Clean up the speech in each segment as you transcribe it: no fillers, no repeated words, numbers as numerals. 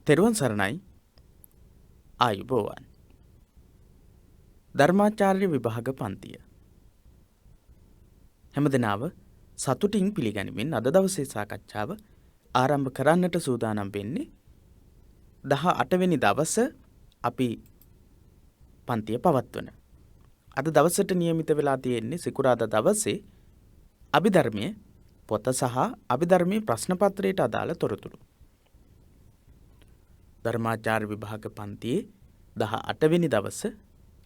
තෙරුවන් සරණයි ආයුබෝවන් ධර්මාචාර්ය විභාග පන්තිය හැමදෙනාව සතුටින් පිළිගනිමින් අද දවසේ සාකච්ඡාව ආරම්භ කරන්නට සූදානම් වෙන්නේ 18 වෙනි දවස අපි පන්තිය පවත්වන අද දවසට නියමිත වෙලා තියෙන්නේ සිකුරාදා දවසේ අභිධර්මයේ පොත සහ අභිධර්මයේ ප්‍රශ්න පත්‍රයට අදාළ තොරතුරු ධර්මාචාර්ය විභාග පන්තියේ 18 වෙනි දවස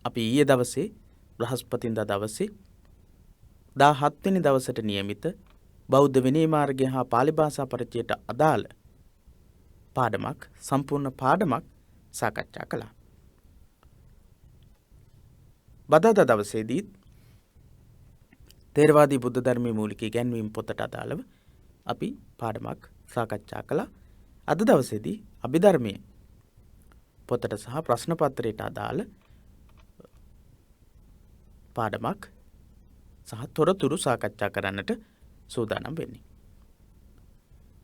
අපි ඊයේ දවසේ බ්‍රහස්පතින්දා දවසේ 17 වෙනි දවසට නියමිත බෞද්ධ විනය මාර්ගය හා පාලි භාෂා පරිචයට අදාළ පාඩමක් සම්පූර්ණ පාඩමක් සාකච්ඡා කළා. බදාදා දවසේදී තේරවාදී බුද්ධ ධර්මයේ මූලික ඉගැන්වීම් පොතට අදාළව අපි පාඩමක් සාකච්ඡා කළා. අද දවසේදී අභිධර්මයේ පොතට සහ ප්‍රශ්න පත්‍රයට අදාළ පාඩමක් සහ තොරතුරු සාකච්ඡා කරන්නට සූදානම් වෙන්නේ.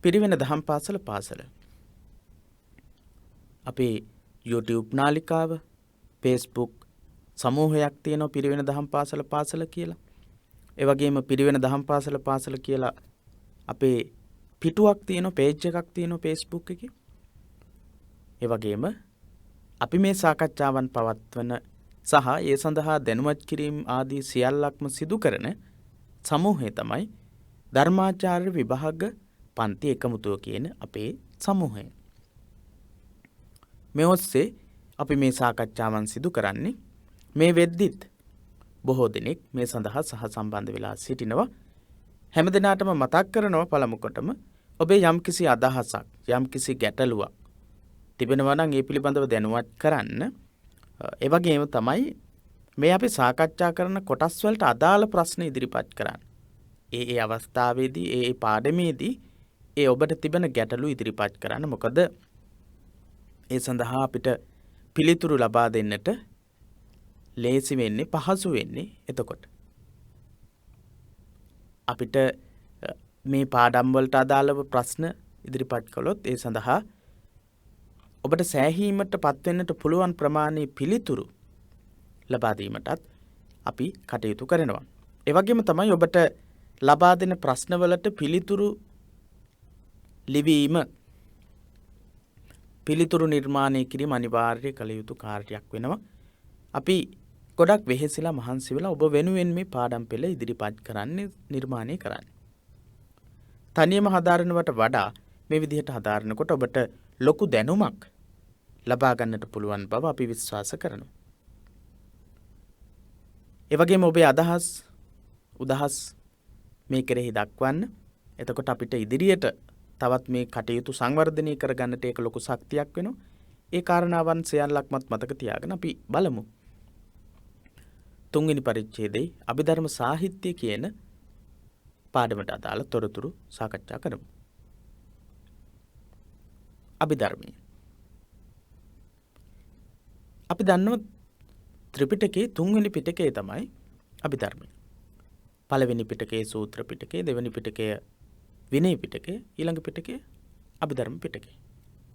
පිරිවෙන දහම් පාසල අපේ YouTube නාලිකාව Facebook සමූහයක් තියෙනවා පිරිවෙන දහම් පාසල කියලා. ඒ වගේම පිරිවෙන දහම් පාසල කියලා අපේ පිටුවක් තියෙනවා පේජ් එකක් තියෙනවා Facebook එකේ. ඒ වගේම අපි මේ සාකච්ඡාවන් පවත්වන සහ ඒ සඳහා දැනුවත් කිරීම ආදී සියල්ලක්ම සිදු කරන සමූහය තමයි ධර්මාචාර්ය විභාග පන්ති එකමුතුව කියන අපේ සමූහය. මේ ඔස්සේ අපි මේ සාකච්ඡාවන් සිදු කරන්නේ මේ වෙද්දිත් බොහෝ දෙනෙක් මේ සඳහා සහ සම්බන්ධ වෙලා සිටිනවා. හැමදෙනාටම මතක් කරනවා පළමු කොටම ඔබේ යම්කිසි අදහසක් යම්කිසි ගැටලුවක් තිබෙනවා නම් ඒ පිළිබඳව දැනුවත් කරන්න. ඒ වගේම තමයි මේ අපි සාකච්ඡා කරන කොටස් වලට අදාළ ප්‍රශ්න ඉදිරිපත් කරන්න. ඒ අවස්ථාවේදී ඒ පාඩමේදී ඒ ඔබට තිබෙන ගැටලු ඉදිරිපත් කරන්න. මොකද ඒ සඳහා අපිට පිළිතුරු ලබා දෙන්නට ලේසි වෙන්නේ පහසු වෙන්නේ එතකොට. අපිට මේ පාඩම් වලට අදාළව ප්‍රශ්න ඉදිරිපත් කළොත් ඒ සඳහා ඔබට සෑහීමට පත්වෙන්නට පුළුවන් ප්‍රමාණයේ පිළිතුරු ලබා දීමටත් අපි කටයුතු කරනවා. ඒ වගේම තමයි ඔබට ලබා දෙන ප්‍රශ්නවලට පිළිතුරු ලිවීම පිළිතුරු නිර්මාණය කිරීම අනිවාර්ය කළ යුතු කාර්යයක් වෙනවා. අපි ගොඩක් වෙහෙසිලා මහන්සි වෙලා ඔබ වෙනුවෙන් මේ පාඩම් පෙළ ඉදිරිපත් කරන්නේ නිර්මාණය කරන්නේ. තනියම හදාරනවට වඩා මේ විදිහට හදාරනකොට ඔබට ලොකු දැනුමක් ලබා ගන්නට පුළුවන් බව අපි විශ්වාස කරනවා. ඒ වගේම ඔබේ අදහස් උදහස් මේ කෙරෙහි දක්වන්න. එතකොට අපිට ඉදිරියට තවත් මේ කටයුතු සංවර්ධනය කරගන්නට ඒක ලොකු ශක්තියක් වෙනවා. ඒ කාරණාවන් සියල්ලක්මත් මතක තියාගෙන අපි බලමු. 3 වෙනි පරිච්ඡේදයේ අභිධර්ම සාහිත්‍ය කියන පාඩමට අදාළ තොරතුරු සාකච්ඡා කරමු. අභිධර්මය. අපි දන්නවා ත්‍රිපිටකයේ 3 වෙනි පිටකය තමයි අභිධර්මය. පළවෙනි පිටකයේ සූත්‍ර පිටකය, දෙවෙනි පිටකය විනය පිටකය, ඊළඟ පිටකය අභිධර්ම පිටකය.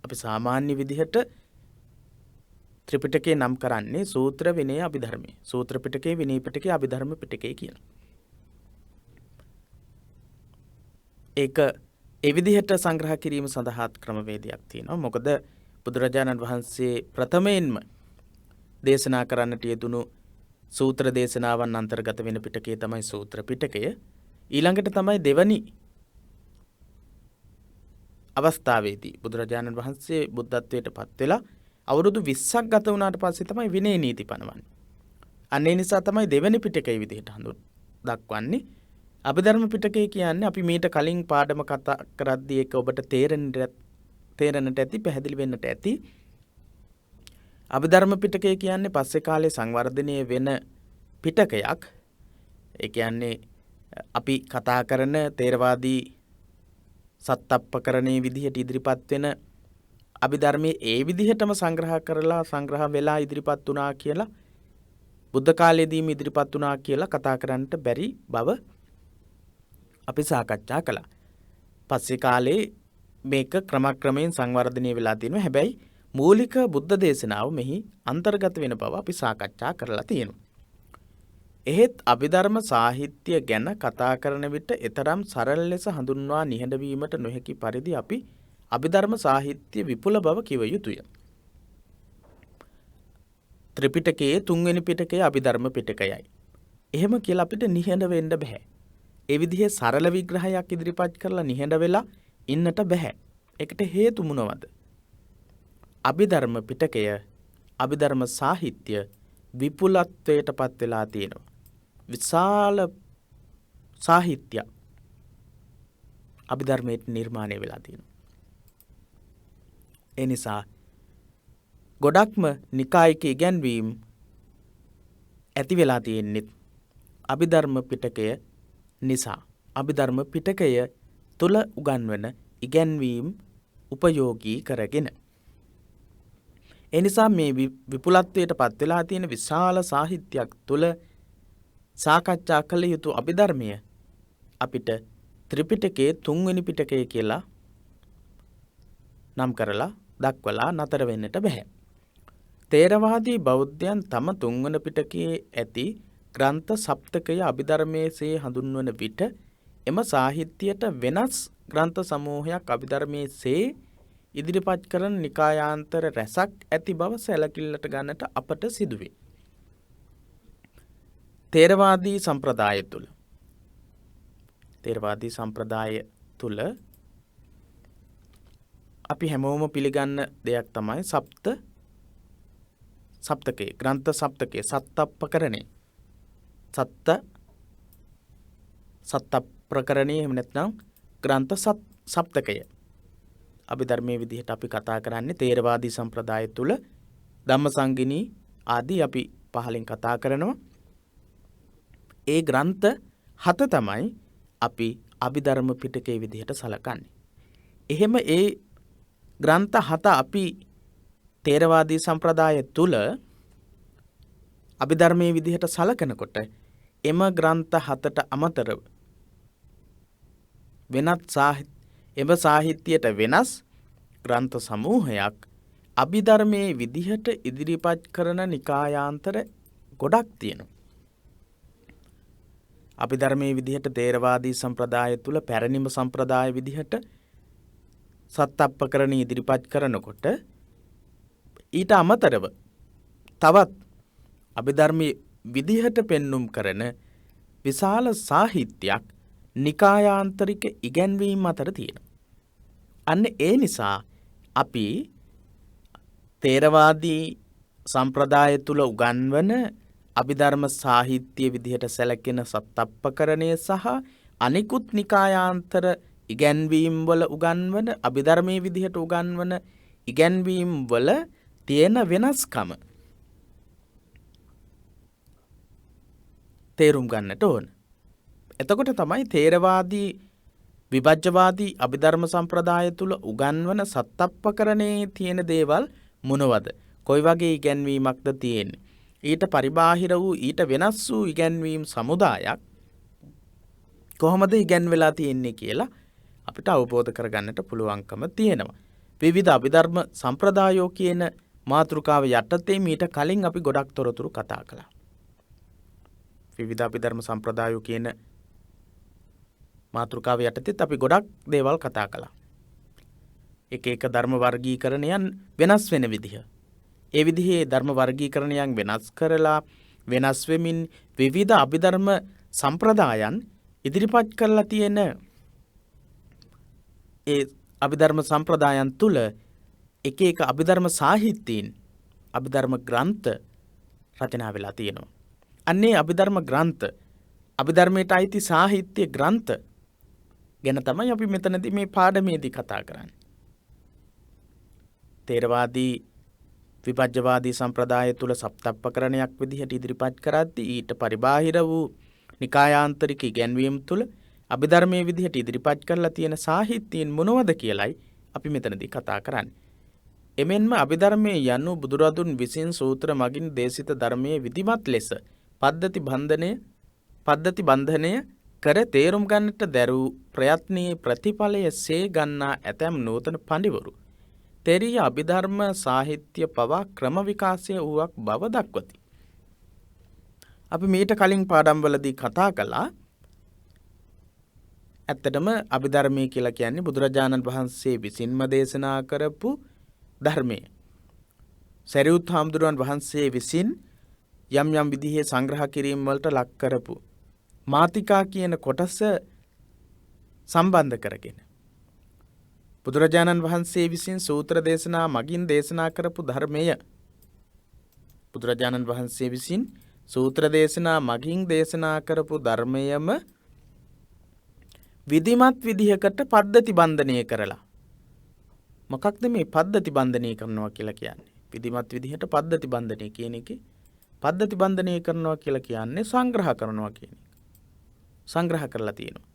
අපි සාමාන්‍ය විදිහට ත්‍රිපිටකය නම් කරන්නේ සූත්‍ර විනය අභිධර්මය. සූත්‍ර පිටකය, විනය පිටකය, අභිධර්ම පිටකය කියලා. ඒක ඒ විදිහට සංග්‍රහ කිරීම සඳහාත් ක්‍රමවේදයක් තියෙනවා. මොකද බුදුරජාණන් වහන්සේ ප්‍රථමයෙන්ම දේශනා කරන්නට යෙදුණු සූත්‍ර දේශනාවන් අන්තර්ගත වෙන පිටකය තමයි සූත්‍ර පිටකය. ඊළඟට තමයි දෙවනි අවස්ථාවේදී බුදුරජාණන් වහන්සේ බුද්ධත්වයට පත් වෙලා අවුරුදු 20ක් ගත වුණාට පස්සේ තමයි විනය නීති පනවන්නේ. අන්න ඒ නිසා තමයි දෙවනි පිටකය විදිහට දක්වන්නේ. අභිධර්ම පිටකය කියන්නේ අපි මීට කලින් පාඩම කතා කරද්දී ඒක ඔබට තේරෙන්නට ඇති, පැහැදිලි වෙන්නට ඇති. අභිධර්ම පිටකය කියන්නේ පස්සේ කාලේ සංවර්ධනය වෙන පිටකයක්. ඒ කියන්නේ අපි කතා කරන තේරවාදී සත්‍යප්පකරණයේ විදිහට ඉදිරිපත් වෙන අභිධර්මයේ ඒ විදිහටම සංග්‍රහ වෙලා ඉදිරිපත් වුණා කියලා බුද්ධ කාලයේදීම ඉදිරිපත් වුණා කියලා කතා කරන්නට බැරි බව අපි සාකච්ඡා කළා. පස්සේ කාලේ මේක ක්‍රමක්‍රමයෙන් සංවර්ධනය වෙලා තියෙනවා. හැබැයි මූලික බුද්ධ දේශනාව මෙහි අන්තර්ගත වෙන බව අපි සාකච්ඡා කරලා තියෙනවා. එහෙත් අභිධර්ම සාහිත්‍ය ගැන කතා කරන විට එතරම් සරල ලෙස හඳුන්වා නිහඬවීමට නොහැකි පරිදි අපි අභිධර්ම සාහිත්‍ය විපුල බව කිව යුතුය. ත්‍රිපිටකයේ 3 වෙනි පිටකය අභිධර්ම පිටකයයි. එහෙම කියලා අපිට නිහඬ වෙන්න බෑ. ඒ විදිහේ සරල විග්‍රහයක් ඉදිරිපත් කරලා නිහඬ වෙලා ඉන්නට බෑ. ඒකට හේතු මොනවද? අභිධර්ම පිටකය අභිධර්ම සාහිත්‍ය විපුලත්වයට පත් වෙලා තියෙනවා. විශාල සාහිත්‍ය අභිධර්මයට නිර්මාණය වෙලා තියෙනවා. ඒ නිසා ගොඩක්ම නිකායික ඉගැන්වීම් ඇති වෙලා තියෙන්නේ අභිධර්ම පිටකය නිසා. අභිධර්ම පිටකය තුල උගන්වන ඉගැන්වීම් උපයෝගී කරගෙන. ඒ නිසා මේ විපුලත්වයට පත් වෙලා තියෙන විශාල සාහිත්‍යයක් තුල සාකච්ඡා කළ යුතු අභිධර්මය අපිට ත්‍රිපිටකයේ 3 වෙනි පිටකය කියලා නම් කරලා දක්වලා නතර වෙන්නට බෑ. තේරවාදී බෞද්ධයන් තම 3 වන පිටකයේ ඇති ග්‍රන්ථ සප්තකය අභිධර්මයේසේ හඳුන්වන විට එම සාහිත්‍යයට වෙනස් ග්‍රන්ථ සමූහයක් අභිධර්මයේසේ ඉදිරිපත් කරන නිකායාන්තර රැසක් ඇති බව සැලකිල්ලට ගන්නට අපට සිදුවේ. තේරවාදී සම්ප්‍රදාය තුල අපි හැමෝම පිළිගන්න දෙයක් තමයි සප්තකේ ග්‍රන්ථ සප්තකේ සත්තප්පකරණේ සත්තප්පකරණේ එහෙම නැත්නම් ග්‍රන්ථ සප්තකය අභිධර්මයේ විදිහට අපි කතා කරන්නේ තේරවාදී සම්ප්‍රදාය තුල ධම්මසංගිනී ආදී අපි පහලින් කතා කරනවා. ඒ ග්‍රන්ථ 7 තමයි අපි අභිධර්ම පිටකයේ විදිහට සලකන්නේ. එහෙම ඒ ග්‍රන්ථ 7 අපි තේරවාදී සම්ප්‍රදාය තුල අභිධර්මයේ විදිහට සලකනකොට එම ග්‍රන්ථ 7ට අමතරව එම සාහිත්‍යයට වෙනස් ග්‍රන්ථ සමූහයක් අභිධර්මයේ විදිහට ඉදිරිපත් කරන නිකායාන්තර ගොඩක් තියෙනවා. අභිධර්මයේ විදිහට තේරවාදී සම්ප්‍රදාය තුල පැරණිම සම්ප්‍රදාය විදිහට සත්තප්පකරණ ඉදිරිපත් කරනකොට ඊට අමතරව තවත් අභිධර්මයේ විදිහට පෙන්눔 කරන විශාල සාහිත්‍යයක් නිකායාන්තරික ඉගැන්වීම් අතර තියෙනවා. අන්න ඒ නිසා අපි තේරවාදී සම්ප්‍රදාය තුල උගන්වන අභිධර්ම සාහිත්‍ය විදිහට සැලකෙන සත්තප්පකරණය සහ අනිකුත් නිකායාන්තර ඉගැන්වීම් වල උගන්වන අභිධර්මයේ විදිහට උගන්වන ඉගැන්වීම් වල තියෙන වෙනස්කම තේරුම් ගන්නට ඕන. එතකොට තමයි තේරවාදී විභජ්‍යවාදී අභිධර්ම සම්ප්‍රදාය තුල උගන්වන සත්තප්පකරණයේ තියෙන දේවල් මොනවද? කොයි වගේ ඉගැන්වීමක්ද තියෙන්නේ? ඊට පරිබාහිර වූ ඊට වෙනස් වූ ඉගැන්වීම් සමුදායක් කොහොමද ඉගැන්වෙලා තියෙන්නේ කියලා අපිට අවබෝධ කරගන්නට පුළුවන්කම තියෙනවා. විවිධ අභිධර්ම සම්ප්‍රදායෝ කියන මාතෘකාව යටතේ මීට කලින් අපි ගොඩක් තොරතුරු කතා කළා. විවිධ අභිධර්ම සම්ප්‍රදායෝ කියන මාතෘකාව යටතේත් අපි ගොඩක් දේවල් කතා කළා. එක එක ධර්ම වර්ගීකරණයන් වෙනස් වෙන විදිහ. ඒ විදිහේ ධර්ම වර්ගීකරණයන් වෙනස් කරලා වෙනස් වෙමින් විවිධ අභිධර්ම සම්ප්‍රදායන් ඉදිරිපත් කරලා තියෙන ඒ අභිධර්ම සම්ප්‍රදායන් තුල එක එක අභිධර්ම සාහිත්‍යීන් අභිධර්ම ග්‍රන්ථ රචනා වෙලා තියෙනවා. අන්නේ අභිධර්ම ග්‍රන්ථ අභිධර්මයට අයිති සාහිත්‍ය ග්‍රන්ථ ගැන තමයි අපි මෙතනදී මේ පාඩමේදී කතා කරන්නේ. තේරවාදී විභජ්‍යවාදී සම්ප්‍රදාය තුල සප්තප්පකරණයක් විදිහට ඉදිරිපත් කරද්දී ඊට පරිබාහිර වූ නිකායාන්තරික ඉගැන්වීම් තුල අභිධර්මයේ විදිහට ඉදිරිපත් කරලා තියෙන සාහිත්‍යයෙන් මොනවද කියලයි අපි මෙතනදී කතා කරන්නේ. එමෙන්ම අභිධර්මයේ යනු බුදුරදුන් විසින් සූත්‍ර මගින් දේශිත ධර්මයේ විධිමත් ලෙස පද්ධති බන්ධනය කර තේරුම් ගන්නට දැරූ ප්‍රයත්නයේ ප්‍රතිඵලය සේ ගන්නා ඇතැම් නූතන පඬිවරු තෙරිය අභිධර්ම සාහිත්‍ය පවා ක්‍රම විකාශය වූවක් බව දක්වති. අපි මීට කලින් පාඩම්වලදී කතා කළා ඇත්තටම අභිධර්මයේ කියලා කියන්නේ බුදුරජාණන් වහන්සේ විසින්ම දේශනා කරපු ධර්මය. සරියුත් හාමුදුරුවන් වහන්සේ විසින් යම් යම් විදිහේ සංග්‍රහ කිරීම වලට ලක් කරපු මාතිකා කියන කොටස සම්බන්ධ කරගෙන බුදුරජාණන් වහන්සේ විසින් සූත්‍ර දේශනා මගින් දේශනා කරපු ධර්මය බුදුරජාණන් වහන්සේ විසින් සූත්‍ර දේශනා මගින් දේශනා කරපු ධර්මයම විධිමත් විදිහකට පද්ධති බන්ධනය කරලා මොකක්ද මේ පද්ධති බන්ධනය කරනවා කියලා කියන්නේ? විධිමත් විදිහට පද්ධති බන්ධනය කියන එකේ පද්ධති බන්ධනය කරනවා කියලා කියන්නේ සංග්‍රහ කරනවා කියන එක. සංග්‍රහ කරලා තියෙනවා.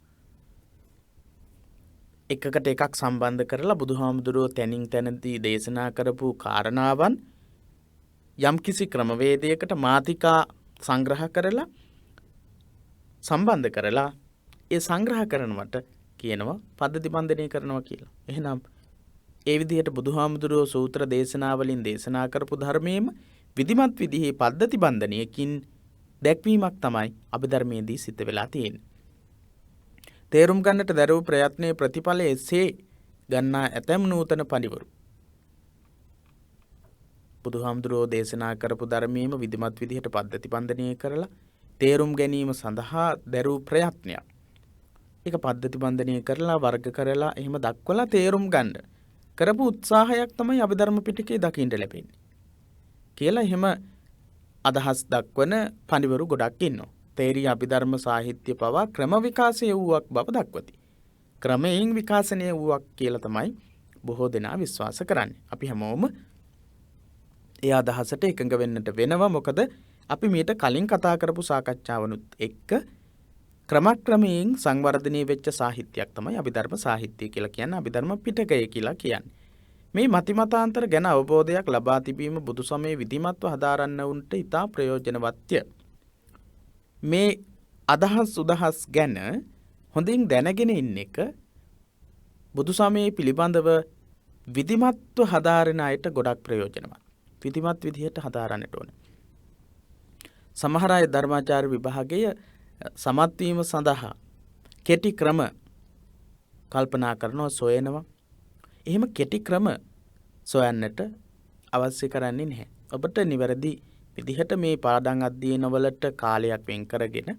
එකකට එකක් සම්බන්ධ කරලා බුදුහාමුදුරුවෝ තැනින් තැනදී දේශනා කරපු කාරණාවන් යම්කිසි ක්‍රමවේදයකට මාතිකා සංග්‍රහ කරලා සම්බන්ධ කරලා ඒ සංග්‍රහ කරනවට කියනවා පද්ධති බන්ධනය කරනවා කියලා. එහෙනම් ඒ විදිහට බුදුහාමුදුරුවෝ සූත්‍ර දේශනාවලින් දේශනා කරපු ධර්මයේම විධිමත් විදිහේ පද්ධති බන්ධනයකින් දැක්වීමක් තමයි අභිධර්මයේදී සිද්ධ වෙලා තියෙන්නේ. තේරුම් ගන්නට දැරූ ප්‍රයත්නයේ ප්‍රතිඵලය එසේ ගන්නා ඇතැම් නූතන පඬිවරු බුදුහාමුදුරුවෝ දේශනා කරපු ධර්මයේම විධිමත් විදිහට පද්ධති බන්ධනය කරලා තේරුම් ගැනීම සඳහා දැරූ ප්‍රයත්නයක්. ඒක පද්ධති බන්ධනය කරලා වර්ග කරලා එහෙම දක්වලා තේරුම් ගන්න කරපු උත්සාහයක් තමයි අභිධර්ම පිටකේ දකින්න ලැබෙන්නේ කියලා එහෙම අදහස් දක්වන පඬිවරු ගොඩක් ඉන්නවා. තේරිය අභිධර්ම සාහිත්‍ය පවා ක්‍රම විකාශය වූවක් බව දක්වති. ක්‍රමයෙන් විකාශනය වූවක් කියලා තමයි බොහෝ දෙනා විශ්වාස කරන්නේ. අපි හැමෝම ඒ අදහසට එකඟ වෙන්නට වෙනවා. මොකද අපි මීට කලින් කතා කරපු සාකච්ඡාවනුත් එක්ක ක්‍රමක්‍රමයෙන් සංවර්ධනය වෙච්ච සාහිත්‍යයක් තමයි අභිධර්ම සාහිත්‍ය කියලා කියන්නේ. අභිධර්ම පිටකය කියලා කියන්නේ. මේ මතිමතාන්තර ගැන අවබෝධයක් ලබා තිබීම බුදු සමයේ විධිමත්ව හදාරන්නවුන්ට ඉතා ප්‍රයෝජනවත්ය. මේ අදහස් උදහස් ගැන හොඳින් දැනගෙන ඉන්න එක බුදු සමයේ පිළිබඳව විධිමත්ව හදාරන අයට ගොඩක් ප්‍රයෝජනවත්. විධිමත් විදිහට හදාරන්නට ඕන. සමහර අය ධර්මාචාර්ය විභාගය සමත් වීම සඳහා කෙටි ක්‍රම කල්පනා කරනවා, සොයනවා. එහෙම කෙටි ක්‍රම සොයන්නට අවශ්‍ය කරන්නේ නැහැ. ඔබට නිවැරදි විදිහට මේ පාඩම් අධ්‍යයන වලට කාලයක් වෙන් කරගෙන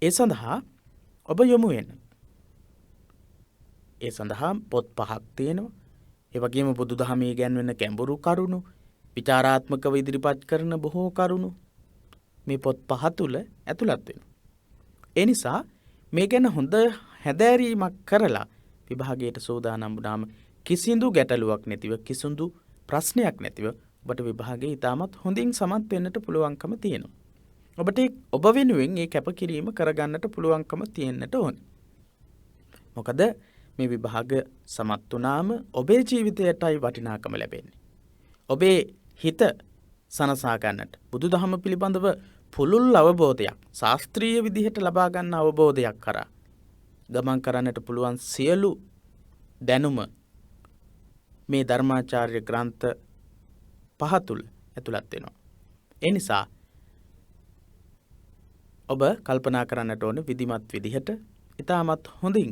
ඒ සඳහා ඔබ යොමු වෙන්න. ඒ සඳහා පොත් 5ක් තියෙනවා. ඒ වගේම බුදුදහමේ ඉගැන්වෙන ගැඹුරු කරුණු, විචාරාත්මකව ඉදිරිපත් කරන බොහෝ කරුණු මේ පොත් 5 තුල ඇතුළත් වෙනවා. ඒ නිසා මේ ගැන හොඳ හැදෑරීමක් කරලා විභාගයට සූදානම් වුණාම කිසිදු ගැටලුවක් නැතිව, කිසිදු ප්‍රශ්නයක් නැතිව ඔබට විභාගයේ ඉතාමත් හොඳින් සමත් වෙන්නට පුළුවන්කම තියෙනවා. ඔබට ඔබ වෙනුවෙන් මේ කැපකිරීම කරගන්නට පුළුවන්කම තියෙන්නට ඕන. මොකද මේ විභාග සමත් වුණාම ඔබේ ජීවිතයටයි වටිනාකම ලැබෙන්නේ. ඔබේ හිත සනසා ගන්නට බුදුදහම පිළිබඳව පුළුල් අවබෝධයක්, ශාස්ත්‍රීය විදිහට ලබා ගන්න අවබෝධයක් කරා ගමන් කරන්නට පුළුවන් සියලු දැනුම මේ ධර්මාචාර්ය ග්‍රන්ථ 5 තුල ඇතුළත් වෙනවා. ඒ නිසා ඔබ කල්පනා කරන්නට ඕන විධිමත් විදිහට ඉතාමත් හොඳින්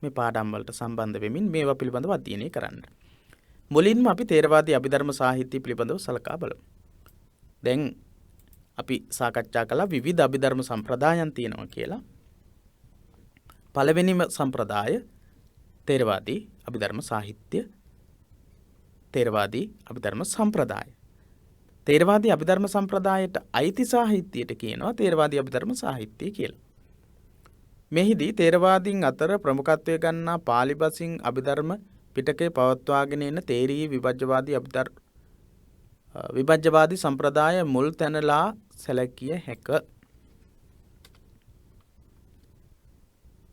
මේ පාඩම් වලට සම්බන්ධ වෙමින් මේවා පිළිබඳව අධ්‍යයනය කරන්න. මුලින්ම අපි තේරවාදී අභිධර්ම සාහිත්‍ය පිළිබඳව සලකා බලමු. දැන් අපි සාකච්ඡා කළා විවිධ අභිධර්ම සම්ප්‍රදායන් තියෙනවා කියලා. පළවෙනිම සම්ප්‍රදාය තේරවාදී අභිධර්ම සාහිත්‍ය, තේරවාදී අභිධර්ම සම්ප්‍රදාය. තේරවාදී අභිධර්ම සම්ප්‍රදායට අයිති සාහිත්‍යයට කියනවා තේරවාදී අභිධර්ම සාහිත්‍ය කියලා. මෙහිදී තේරවාදීන් අතර ප්‍රමුඛත්වය ගන්නා පාලි බසින් අභිධර්ම පිටකේ පවත්වාගෙන එන තේරී විභජ්‍යවාදී සම්ප්‍රදාය මුල් තැනලා සැලකිය හැක.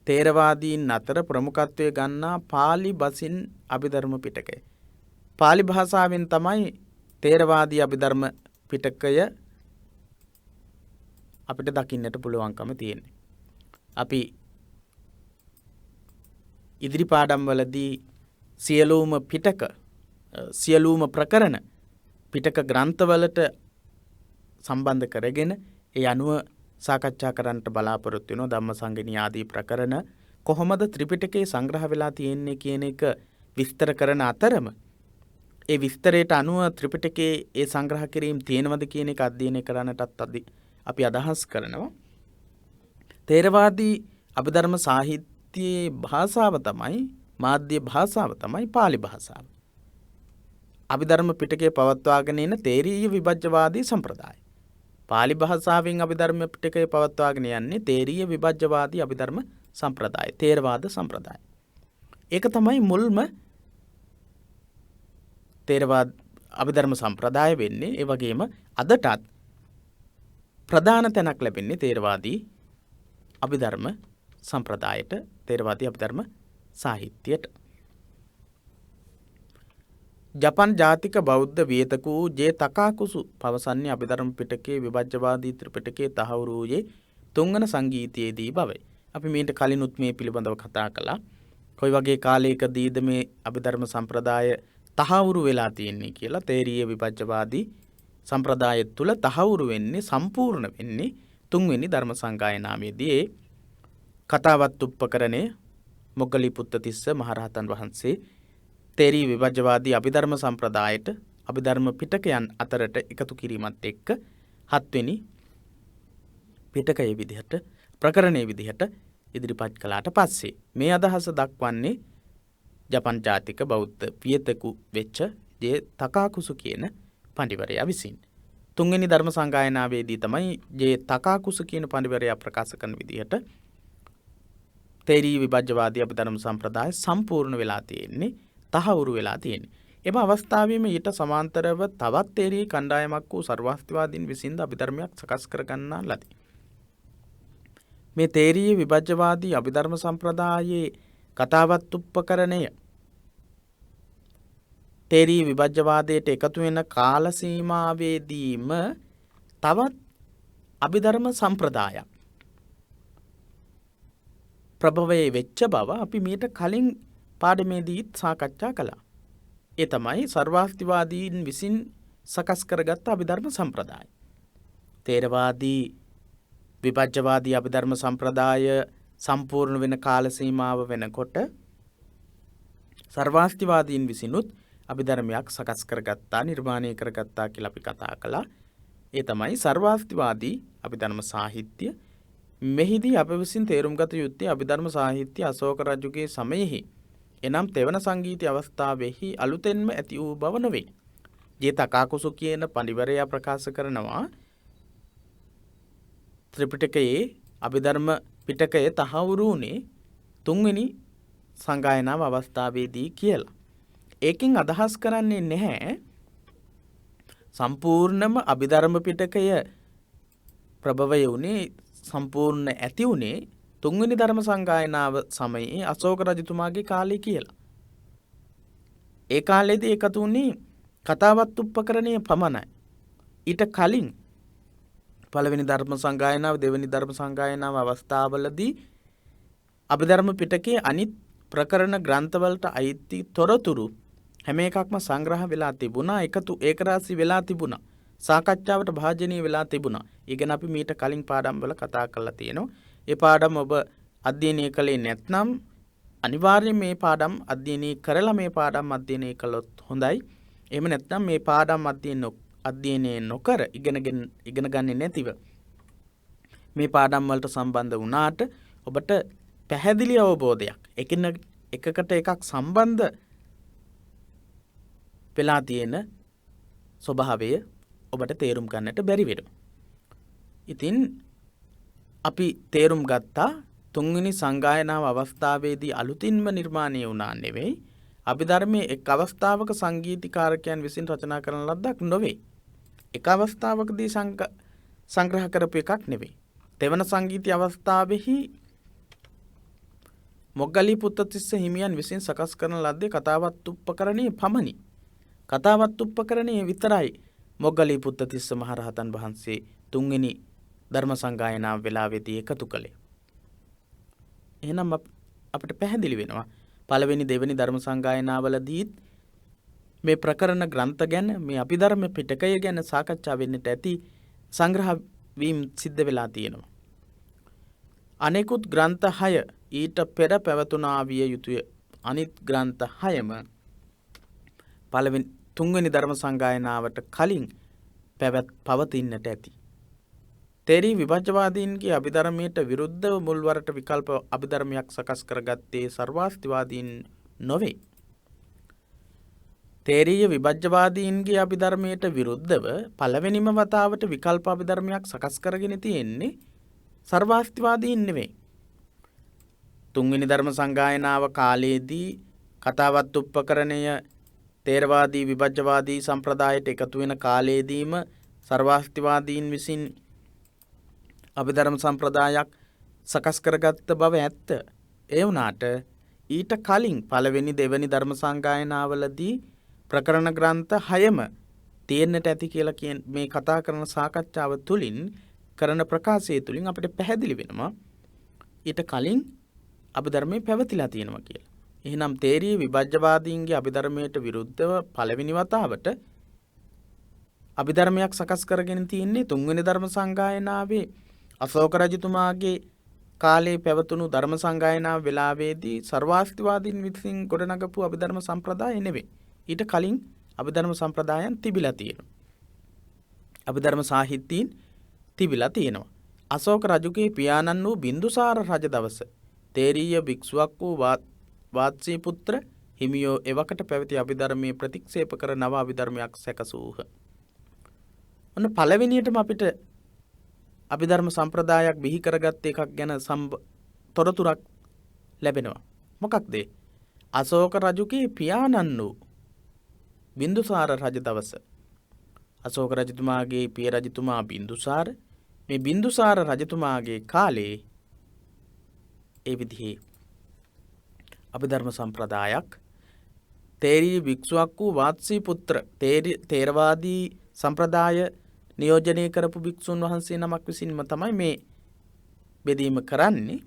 තේරවාදීන් අතර ප්‍රමුඛත්වය ගන්නා පාලි බසින් අභිධර්ම පිටකය. පාලි භාෂාවෙන් තමයි තේරවාදී අභිධර්ම පිටකය අපිට දකින්නට පුළුවන්කම තියෙන්නේ. අපි ඉදිරි පාඩම්වලදී සියලුම පිටක සියලුම ප්‍රකරණ පිටක ග්‍රන්ථවලට සම්බන්ධ කරගෙන ඒ අනුව සාකච්ඡා කරන්නට බලාපොරොත්තු වෙනවා. ධම්මසංගණී ආදී ප්‍රකරණ කොහොමද ත්‍රිපිටකයේ සංග්‍රහ වෙලා තියෙන්නේ කියන එක විස්තර කරන අතරම ඒ විස්තරයට අනුව ත්‍රිපිටකයේ ඒ සංග්‍රහ කිරීම තියෙනවද කියන එක අධ්‍යයනය කරන්නටත් අපි අදහස් කරනවා. තේරවාදී අභිධර්ම සාහිත්‍යයේ භාෂාව තමයි මාධ්‍ය භාෂාව තමයි පාලි භාෂාව. අභිධර්ම පිටකයේ පවත්වාගෙන එන තේරීය විභජ්‍යවාදී සම්ප්‍රදාය. පාලි භාෂාවෙන් අභිධර්ම පිටකයේ පවත්වාගෙන යන්නේ තේරීය විභජ්‍යවාදී අභිධර්ම සම්ප්‍රදාය, තේරවාද සම්ප්‍රදාය. ඒක තමයි මුල්ම තේරවාද අභිධර්ම සම්ප්‍රදාය වෙන්නේ. ඒ වගේම අදටත් ප්‍රධාන තැනක් ලැබෙන්නේ තේරවාදී අභිධර්ම සම්ප්‍රදායට, තේරවාදී අභිධර්ම සාහිත්‍යයට. ජපන් ජාතික බෞද්ධ වියතකු ජේ තකාකුසු පවසන්නේ අභිධර්ම පිටකයේ විභජ්‍යවාදී ත්‍රිපිටකයේ තහවුරු වූයේ තුන්වන සංගීතයේදී බවයි. අපි මීට කලිනුත් මේ පිළිබඳව කතා කළා. කොයි වගේ කාලයකදීද මේ අභිධර්ම සම්ප්‍රදාය තහවුරු වෙලා තියෙන්නේ කියලා. තේරීය විභජ්‍යවාදී සම්ප්‍රදාය තුළ තහවුරු වෙන්නේ, සම්පූර්ණ වෙන්නේ තුන්වෙනි ධර්ම සංගායනාවේදී. ඒ කතාවත් උපකරණය මොග්ගලීපුත්තතිස්ස මහරහතන් වහන්සේ තේරීය විභජ්‍යවාදී අභිධර්ම සම්ප්‍රදායට අභිධර්ම පිටකයන් අතරට එකතු කිරීමත් එක්ක 7 වෙනි පිටකයේ විදිහට, ප්‍රකරණයේ විදිහට ඉදිරිපත් කළාට පස්සේ මේ අදහස දක්වන්නේ ජපන් ජාතික බෞද්ධ වියතකු වෙච්ච ජේ තකාකුසු කියන පඬිවරයා විසින්. තුන්වෙනි ධර්ම සංගායනාවේදී තමයි ජේ තකාකුසු කියන පඬිවරයා ප්‍රකාශ කරන විදිහට තේරීය විභජ්‍යවාදී අභිධර්ම සම්ප්‍රදාය සම්පූර්ණ වෙලා තියෙන්නේ, තහවුරු වෙලා තියෙන්නේ. එම අවස්ථාවේම ඊට සමාන්තරව තවත් තේරීය කණ්ඩායමක් වූ සර්වාස්තිවාදීන් විසින් අභිධර්මයක් සකස් කර ගන්නා ලදී. මේ තේරීය විභජ්‍යවාදී අභිධර්ම සම්ප්‍රදායේ කතාවත් උපකරණය තේරීය විභජ්‍යවාදයට එකතු වෙන කාල සීමාවේදීම තවත් අභිධර්ම සම්ප්‍රදායක් ප්‍රභවයේ වෙච්ච බව අපි මීට කලින් පාඩමේදීත් සාකච්ඡා කළා. ඒ තමයි සර්වාස්තිවාදීන් විසින් සකස් කරගත් අභිධර්ම සම්ප්‍රදාය. තේරවාදී විභජ්‍යවාදී අභිධර්ම සම්ප්‍රදාය සම්පූර්ණ වෙන කාල සීමාව වෙනකොට සර්වාස්තිවාදීන් විසිනුත් අභිධර්මයක් සකස් කරගත්තා, නිර්මාණය කරගත්තා කියලා අපි කතා කළා. ඒ තමයි සර්වාස්තිවාදී අභිධර්ම සාහිත්‍ය. මෙහිදී අප විසින් තේරුම් ගත යුත්තේ අභිධර්ම සාහිත්‍ය අශෝක රජුගේ සමයෙහි, එනම් තෙවන සංගීතය අවස්ථාවෙහි අලුතෙන්ම ඇති වූ බව නොවේ. ජේ තකාකුසු කියන පඬිවරයා ප්‍රකාශ කරනවා ත්‍රිපිටකයේ අභිධර්ම පිටකය තහවුරු වුණේ තුන්වෙනි සංගායනාව අවස්ථාවේදී කියලා. ඒකෙන් අදහස් කරන්නේ නැහැ සම්පූර්ණම අභිධර්ම පිටකය ප්‍රභවය වුණේ, සම්පූර්ණ ඇති වුණේ තුන්වෙනි ධර්ම සංගායනාව සමයේ අශෝක රජතුමාගේ කාලේ කියලා. ඒ කාලේදී එකතු වුණේ කතාවත් උපකරණය පමණයි. ඊට කලින් පළවෙනි ධර්ම සංගායනාව, දෙවෙනි ධර්ම සංගායනාව අවස්ථාවලදී අභිධර්ම පිටකයේ අනිත් ප්‍රකරණ ග්‍රන්ථවලට අයිති තොරතුරු හැම එකක්ම සංග්‍රහ වෙලා තිබුණා, ඒකරාශී වෙලා තිබුණා, සාකච්ඡාවට භාජනය වෙලා තිබුණා. ඒ ගැන අපි මීට කලින් පාඩම්වල කතා කරලා තියෙනවා. ඒ පාඩම් ඔබ අධ්‍යයනය කළේ නැත්නම් අනිවාර්යයෙන් මේ පාඩම් අධ්‍යයනය කරලා මේ පාඩම් අධ්‍යයනය කළොත් හොඳයි. එහෙම නැත්නම් මේ පාඩම් අධ්‍යයනය නොකර ඉගෙන ගන්නේ නැතිව මේ පාඩම් වලට සම්බන්ධ වුණාට ඔබට පැහැදිලි අවබෝධයක්, එකකට එකක් සම්බන්ධ වෙලා තියෙන ස්වභාවය ඔබට තේරුම් ගන්නට බැරි වෙනවා. ඉතින් අපි තේරුම් ගත්තා තුන්වෙනි සංගායනාව අවස්ථාවේදී අලුතින්ම නිර්මාණය වුණා නෙවෙයි, අභිධර්මයේ එක් අවස්ථාවක සංගීතීකාරකයන් විසින් රචනා කරන ලද්දක් නොවේ. එක අවස්ථාවකදී සංග්‍රහ කරපු එකක් නෙවෙයි. තෙවන සංගීතය අවස්ථාවෙහි මොග්ගලීපුත්තතිස්ස හිමියන් විසින් සකස් කරන ලද්දේ කතාවත් උපකරණයේ පමණි. කතාවත් උපකරණයේ විතරයි මොග්ගලීපුත්තතිස්ස මහරහතන් වහන්සේ තුන්වෙනි ධර්ම සංගායනාව වෙලාවේදී එකතු කළේ. එහෙනම් අපිට පැහැදිලි වෙනවා පළවෙනි දෙවෙනි ධර්ම සංගායනාවලදීත් මේ ප්‍රකරණ ග්‍රන්ථ ගැන මේ අභිධර්ම පිටකය ගැන සාකච්ඡා වෙන්නට ඇති සංග්‍රහ වීම සිද්ධ වෙලා තියෙනවා. අනෙකුත් ග්‍රන්ථ 6 ඊට පෙර පැවතුනා විය යුතුය. අනිත් ග්‍රන්ථ 6ම පළවෙනි තුන්වෙනි ධර්ම සංගායනාවට කලින් පවතින්නට ඇති. තේරී විභජ්‍යවාදීන්ගේ අභිධර්මයට විරුද්ධව මුල්වරට විකල්ප අභිධර්මයක් සකස් කරගත්තේ සර්වාස්තිවාදීන් නොවේ. තේරීය විභජ්‍යවාදීන්ගේ අභිධර්මයට විරුද්ධව පළවෙනිම වතාවට විකල්ප අභිධර්මයක් සකස් කරගෙන තියෙන්නේ සර්වාස්තිවාදීන් නෙවෙයි. තුන්වෙනි ධර්ම සංගායනාව කාලයේදී කතාවත් උපකරණය තේරවාදී විභජ්‍යවාදී සම්ප්‍රදායට එකතු වෙන කාලයේදීම සර්වාස්තිවාදීන් විසින් අභිධර්ම සම්ප්‍රදායක් සකස් කරගත්ත බව ඇත්ත. ඒ වුණාට ඊට කලින් පළවෙනි දෙවෙනි ධර්ම සංගායනාවලදී ප්‍රකරණ ග්‍රන්ථ 6ම තියෙන්නට ඇති කියලා මේ කතා කරන සාකච්ඡාව තුළින් කරන ප්‍රකාශය තුළින් අපිට පැහැදිලි වෙනවා ඊට කලින් අභිධර්මයේ පැවතිලා තියෙනවා කියලා. එහෙනම් තේරීය විභජ්‍යවාදීන්ගේ අභිධර්මයට විරුද්ධව පළවෙනි වතාවට අභිධර්මයක් සකස් කරගෙන තියෙන්නේ තුන්වෙනි ධර්ම සංගායනාවේ අශෝක රජතුමාගේ කාලේ පැවතුණු ධර්ම සංගායනාව වෙලාවේදී සර්වාස්තිවාදීන් විසින් ගොඩනගපු අභිධර්ම සම්ප්‍රදාය නෙවෙයි. ඊට කලින් අභිධර්ම සම්ප්‍රදායන් තිබිලා තියෙනවා. අභිධර්ම සාහිත්‍යීන් තිබිලා තියෙනවා. අශෝක රජුගේ පියාණන් වූ බින්දුසාර රජ දවස තේරීය භික්ෂුවක් වූ වාත්සී පුත්‍ර හිමියෝ එවකට පැවති අභිධර්මයේ ප්‍රතික්ෂේප කර නව අභිධර්මයක් සැකසූහ. ඔන්න පළවෙනියටම අපිට අභිධර්ම සම්ප්‍රදායක් බිහි කරගත්ත එකක් ගැන තොරතුරක් ලැබෙනවා. මොකක්ද? අශෝක රජුගේ පියාණන් වූ බින්දුසාර රජ දවස. අශෝක රජතුමාගේ පිය රජතුමා බින්දුසාර. මේ බින්දුසාර රජතුමාගේ කාලේ ඒ විදිහේ අභිධර්ම සම්ප්‍රදායක් තේරී භික්ෂුවක් වූ වාත්සී පුත්‍ර තේරවාදී සම්ප්‍රදාය නියෝජනය කරපු භික්ෂුන් වහන්සේ නමක් විසින්ම තමයි මේ බෙදීම කරන්නේ.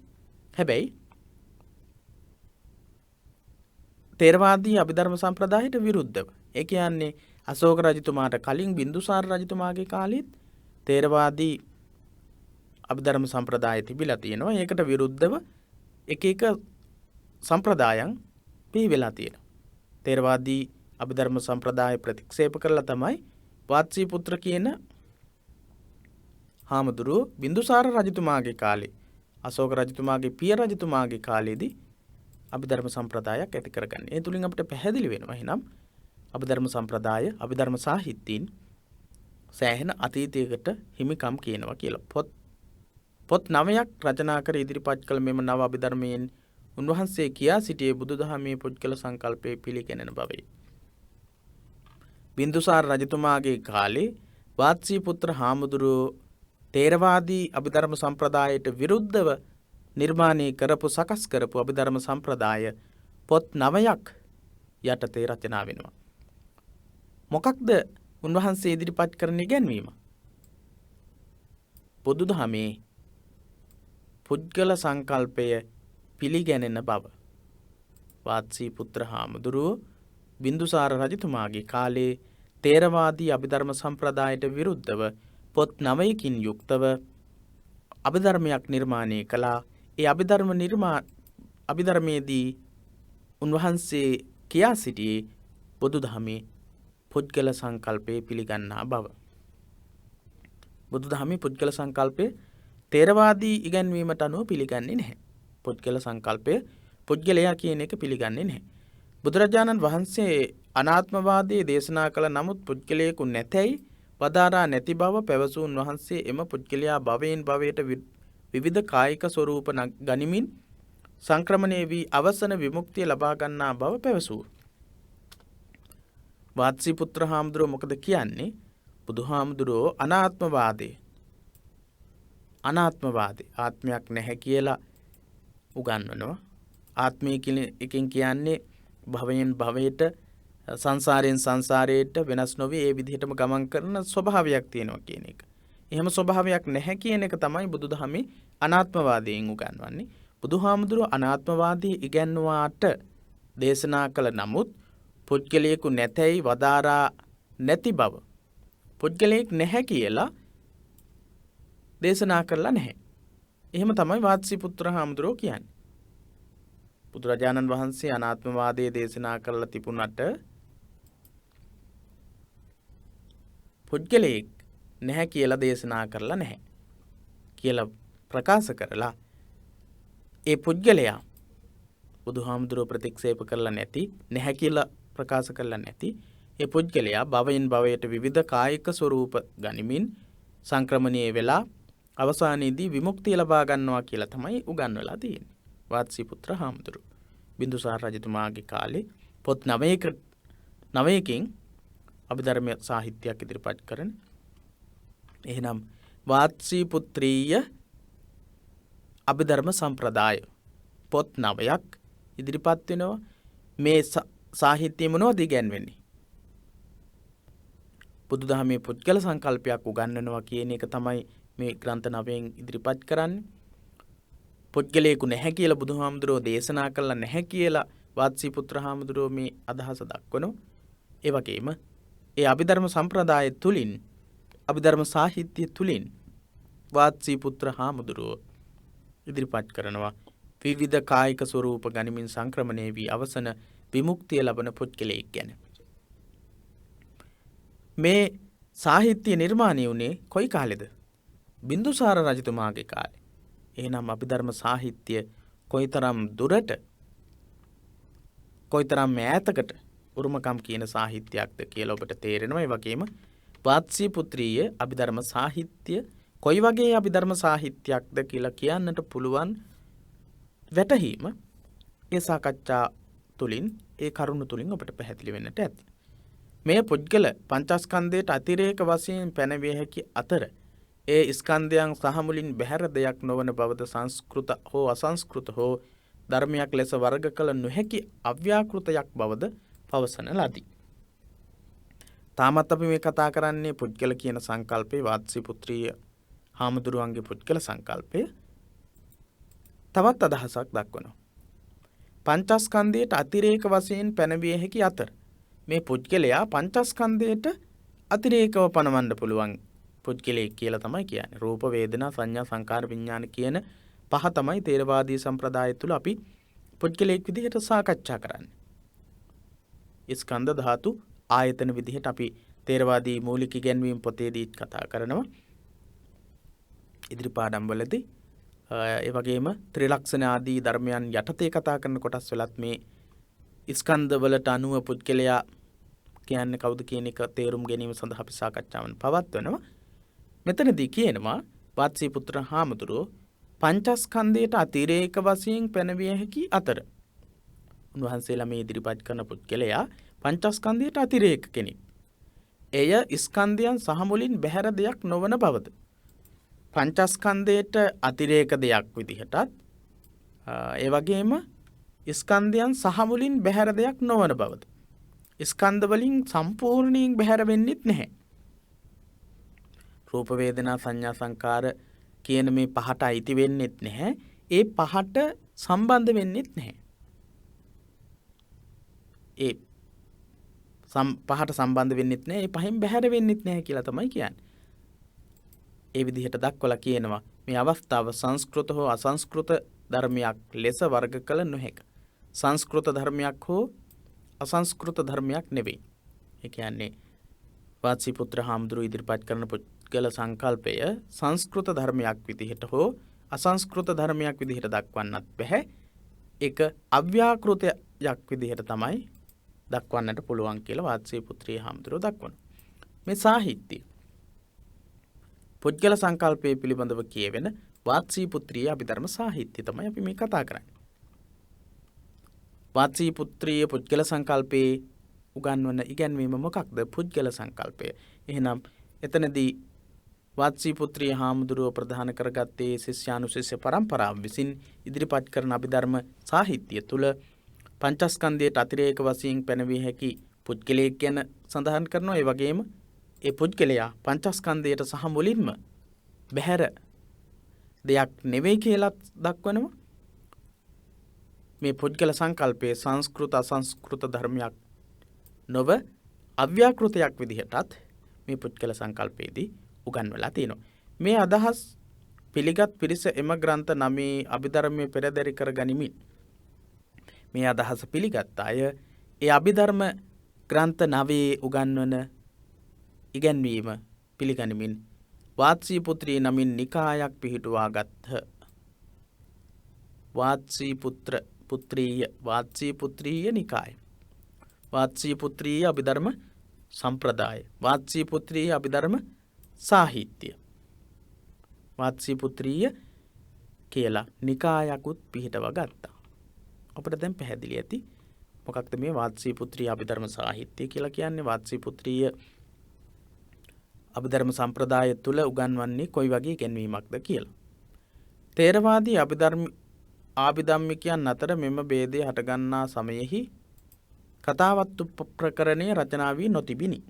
හැබැයි තේරවාදී අභිධර්ම සම්ප්‍රදායට විරුද්ධව. ඒ කියන්නේ අශෝක රජතුමාට කලින් බින්දුසාර රජතුමාගේ කාලෙත් තේරවාදී අභිධර්ම සම්ප්‍රදාය තිබිලා තියෙනවා. ඒකට විරුද්ධව එක එක සම්ප්‍රදායන් පිළිවෙලා තියෙනවා. තේරවාදී අභිධර්ම සම්ප්‍රදාය ප්‍රතික්ෂේප කරලා තමයි වාත්සී පුත්‍ර කියන හාමුදුරුවෝ බින්දුසාර රජතුමාගේ කාලේ අශෝක රජතුමාගේ පිය රජතුමාගේ කාලේදී අභිධර්ම සම්ප්‍රදායක් ඇති කරගන්නේ. ඒ තුලින් අපිට පැහැදිලි වෙනවා එහෙනම් අභිධර්ම සම්ප්‍රදාය අභිධර්ම සාහිත්‍යීන් සෑහෙන අතීතයකට හිමිකම් කියනවා කියලා. පොත් 9ක් රචනා කර ඉදිරිපත් කළ මෙම නව අභිධර්මයෙන් උන්වහන්සේ කියා සිටියේ බුදුදහමේ පුද්ගල සංකල්පයේ පිළිගැනෙන බවයි. බින්දුසාර රජතුමාගේ කාලේ වාත්සී පුත්‍ර හාමුදුරුවෝ තේරවාදී අභිධර්ම සම්ප්‍රදායට විරුද්ධව නිර්මාණය කරපු සකස් කරපු අභිධර්ම සම්ප්‍රදාය පොත් 9ක් යටතේ රචනා වෙනවා. මොකක්ද උන්වහන්සේ ඉදිරිපත් කරන ඉගැන්වීම? බුදුදහමේ පුද්ගල සංකල්පය පිළිගැනෙන බව. වාත්සී පුත්‍ර හාමුදුරුවෝ බින්දුසාර රජතුමාගේ කාලේ තේරවාදී අභිධර්ම සම්ප්‍රදායට විරුද්ධව පොත් 9කින් යුක්තව අභිධර්මයක් නිර්මාණය කළා. ඒ අභිධර්මයේදී උන්වහන්සේ කියා සිටියේ බුදුදහමේ පුද්ගල සංකල්පය පිළිගන්නා බව. බුදුදහමේ පුද්ගල සංකල්පය තේරවාදී ඉගැන්වීමට අනුව පිළිගන්නේ නැහැ. පුද්ගල සංකල්පය පුද්ගලයා කියන එක පිළිගන්නේ නැහැ. බුදුරජාණන් වහන්සේ අනාත්මවාදයේ දේශනා කළ නමුත් පුද්ගලයෙකු නැතැයි වදාරා නැති බව පැවසූ උන්වහන්සේ එම පුද්ගලයා භවයෙන් භවයට විවිධ කායික ස්වරූප ගනිමින් සංක්‍රමණය වී අවසන විමුක්තිය ලබා ගන්නා බව පැවසූ. වාත්සී පුත්‍ර හාමුදුරුවෝ මොකද කියන්නේ? බුදුහාමුදුරුවෝ අනාත්මවාදී ආත්මයක් නැහැ කියලා උගන්වනවා. ආත්මය කියන එකෙන් කියන්නේ භවයෙන් භවයට සංසාරයෙන් සංසාරයට වෙනස් නොවි ඒ විදිහටම ගමන් කරන ස්වභාවයක් තියෙනවා කියන එක. එහෙම ස්වභාවයක් නැහැ කියන එක තමයි බුදුදහමේ අනාත්මවාදයෙන් උගන්වන්නේ. බුදුහාමුදුරුවෝ අනාත්මවාදී ඉගැන්වුවාට දේශනා කළ නමුත් පුද්ගලයෙකු නැතැයි වදාරා නැති බව. පුද්ගලයෙක් නැහැ කියලා දේශනා කරලා නැහැ. එහෙම තමයි වාත්සීපුත්‍ර හාමුදුරුවෝ කියන්නේ. බුදුරජාණන් වහන්සේ අනාත්මවාදයේ දේශනා කරලා තිබුණට පුද්ගලයෙක් නැහැ කියලා දේශනා කරලා නැහැ කියලා ප්‍රකාශ කරලා ඒ පුද්ගලයා බුදුහාමුදුරුවෝ ප්‍රතික්ෂේප කරලා නැති නැහැ කියලා ප්‍රකාශ කරලා නැති ඒ පුද්ගලයා භවයෙන් භවයට විවිධ කායික ස්වરૂප ගනිමින් සංක්‍රමණීය වෙලා අවසානයේදී විමුක්තිය ලබා ගන්නවා කියලා තමයි උගන්වලා තියෙන්නේ. වාත්සීපුත්‍ර හාමුදුරුවෝ බින්දුසාර රජතුමාගේ කාලේ පොත් 9කින් අභිධර්ම සාහිත්‍යයක් ඉදිරිපත් කරන. එහෙනම් වාත්සීපුත්‍රීය අභිධර්ම සම්ප්‍රදාය පොත් 9ක් ඉදිරිපත් වෙනවා. මේ සාහිත්‍යය මොනවද ඉගැන්වෙන්නේ? බුදුදහමේ පුද්ගල සංකල්පයක් උගන්වනවා කියන එක තමයි මේ ග්‍රන්ථ 9න් ඉදිරිපත් කරන්නේ. පුද්ගලයෙකු නැහැ කියලා බුදුහාමුදුරුවෝ දේශනා කළා නැහැ කියලා වාත්සීපුත්‍ර හාමුදුරුවෝ මේ අදහස දක්වනවා. ඒ වගේම ඒ අභිධර්ම සම්ප්‍රදාය තුලින් අභිධර්ම සාහිත්‍ය තුලින් වාත්සීපුත්‍ර හාමුදුරුවෝ ඉදිරිපත් කරනවා විවිධ කායික ස්වરૂප ගනිමින් සංක්‍රමණය වී අවසන විමුක්තිය ලබන පුද්ගලයෙක් ගැන. මේ සාහිත්‍ය නිර්මාණය වුණේ කොයි කාලෙද? බින්දුසාර රජතුමාගේ කාලේ. එහෙනම් අභිධර්ම සාහිත්‍ය කොයිතරම් දුරට කොයිතරම් ඈතකට උරුමකම් කියන සාහිත්‍යයක්ද කියලා ඔබට තේරෙනවා. ඒ වගේම වාත්සීපුත්‍රීය අභිධර්ම සාහිත්‍ය කොයි වගේ අභිධර්ම සාහිත්‍යයක්ද කියලා කියන්නට පුළුවන් වැටහීම ඒ සාකච්ඡා තුලින් ඒ කරුණු තුලින් ඔබට පැහැදිලි වෙන්නට ඇති. මේ පුද්ගල පංචස්කන්ධයට අතිරේක වශයෙන් පැනවිය හැකි අතර ඒ ස්කන්ධයන් සහ මුලින් බැහැර දෙයක් නොවන බවද සංස්කෘත හෝ අසංස්කෘත හෝ ධර්මයක් ලෙස වර්ග කළ නොහැකි අව්‍යාකෘතයක් බවද පවසන ලදී. තාමත් අපි මේ කතා කරන්නේ පුද්ගල කියන සංකල්පේ වාත්සීපුත්‍රීය හාමුදුරුවන්ගේ පුද්ගල සංකල්පය. තවත් අදහසක් දක්වනවා. පංචස්කන්ධයට අතිරේක වශයෙන් පැනවිය හැකි අතර මේ පුද්ගලයා පංචස්කන්ධයට අතිරේකව පනවන්න පුළුවන් පුද්ගලයෙක් කියලා තමයි කියන්නේ. රූප වේදනා සංඥා සංකාර විඥාන කියන පහ තමයි ථේරවාදී සම්ප්‍රදාය තුල අපි පුද්ගලයෙක් විදිහට සාකච්ඡා කරන්නේ. ස්කන්ධ ධාතු ආයතන විදිහට අපි ථේරවාදී මූලික ඉගැන්වීම් පොතේදී කතා කරනවා. ඉදිරි පාඩම් වලදී ඒ වගේම ත්‍රිලක්ෂණ ආදී ධර්මයන් යටතේ කතා කරන කොටස් වලත් මේ ස්කන්ධ වලට අනුව පුද්ගලයා කියන්නේ කවුද කියන එක තේරුම් ගැනීම සඳහා අපි සාකච්ඡාවන් පවත්වනවා. මෙතනදී කියනවා වාත්සීපුත්‍ර හාමුදුරුවෝ පංචස්කන්ධයට අතිරේක වශයෙන් පැනවිය හැකි අතර උන්වහන්සේලා මේ ඉදිරිපත් කරන පුද්ගලයා පංචස්කන්ධයට අතිරේක කෙනෙක්. එය ස්කන්ධයන් සහ මුලින් බැහැර දෙයක් නොවන බවද පංචස්කන්ධයට අතිරේක දෙයක් විදිහටත් ඒ වගේම ස්කන්ධයන් සහ මුලින් බැහැර දෙයක් නොවන බවද ස්කන්ධ වලින් සම්පූර්ණයෙන් බැහැර වෙන්නෙත් නැහැ. රූප වේදනා සංඥා සංකාර කියන මේ පහට අයිති වෙන්නෙත් නැහැ. ඒ පහට සම්බන්ධ වෙන්නෙත් නැහැ. ඒ පහට සම්බන්ධ වෙන්නෙත් නැහැ. ඒ පහෙන් බැහැර වෙන්නෙත් නැහැ කියලා තමයි කියන්නේ. ඒ විදිහට දක්වලා කියනවා මේ අවස්ථාව සංස්කෘත හෝ අසංස්කෘත ධර්මයක් ලෙස වර්ග කළ නොහැක. සංස්කෘත ධර්මයක් හෝ අසංස්කෘත ධර්මයක් නෙවෙයි. ඒ කියන්නේ වාත්සීපුත්‍ර හාමුදුරුවෝ ඉදිරිපත් කරන පුද්ගල සංකල්පය සංස්කෘත ධර්මයක් විදිහට හෝ අසංස්කෘත ධර්මයක් විදිහට දක්වන්නත් බැහැ. ඒක අව්‍යාකෘතයක් විදිහට තමයි දක්වන්නට පුළුවන් කියලා වාත්සීපුත්‍ර හාමුදුරුවෝ දක්වනවා. මේ සාහිත්‍ය පුද්ගල සංකල්පයේ පිළිබඳව කියවෙන වාත්සීපුත්‍රීය අභිධර්ම සාහිත්‍ය තමයි අපි මේ කතා කරන්නේ. වාත්සීපුත්‍රීය පුද්ගල සංකල්පයේ උගන්වන ඉගැන්වීම මොකක්ද? පුද්ගල සංකල්පය. එහෙනම් එතනදී වාත්සීපුත්‍රීය හාමුදුරුව ප්‍රධාන කරගත්තේ ශිෂ්‍යානුශිෂ්‍ය පරම්පරාව විසින් ඉදිරිපත් කරන අභිධර්ම සාහිත්‍ය තුළ පංචස්කන්ධයට අතිරේක වශයෙන් පැනවිය හැකි පුද්ගලයෙක් ගැන සඳහන් කරනවා. ඒ වගේම ඒ පුද්ගලයා පංචස්කන්ධයට සහ මුලින්ම බැහැර දෙයක් නෙවෙයි කියලා දක්වනවා. මේ පුද්ගල සංකල්පයේ සංස්කෘත අසංස්කෘත ධර්මයක් නොව අව්‍යාකෘතයක් විදිහටත් මේ පුද්ගල සංකල්පයේදී උගන්වලා තියෙනවා. මේ අදහස් පිළිගත් පිරිස එම ග්‍රන්ථ 9 අභිධර්මයේ පෙරදරි කර ගනිමින් මේ අදහස පිළිගත් අය ඒ අභිධර්ම ග්‍රන්ථ 9 උගන්වන ඉගැන්වීම පිළිගනිමින් වාත්සී පුත්‍රී නමින් නිකායක් පිහිටුවා ගත්හ. වාත්සී පුත්‍රීය නිකාය. වාත්සී පුත්‍රීය අභිධර්ම සම්ප්‍රදාය. වාත්සී පුත්‍රීය අභිධර්ම සාහිත්‍ය. වාත්සී පුත්‍රීය කියලා නිකායකුත් පිහිටව ගත්තා. අපිට දැන් පැහැදිලි ඇති මොකක්ද මේ වාත්සී පුත්‍රීය අභිධර්ම සාහිත්‍ය කියලා කියන්නේ. වාත්සී පුත්‍රීය අභිධර්ම සම්ප්‍රදාය තුළ උගන්වන්නේ කොයි වගේ ඉගැන්වීමක්ද කියලා. තේරවාදී ආභිධම්මිකයන් අතර මෙම ભેදය හටගන්නා සමයෙහි කතාවත්තු ප්‍රකරණය රචනා වී නොතිබිනි.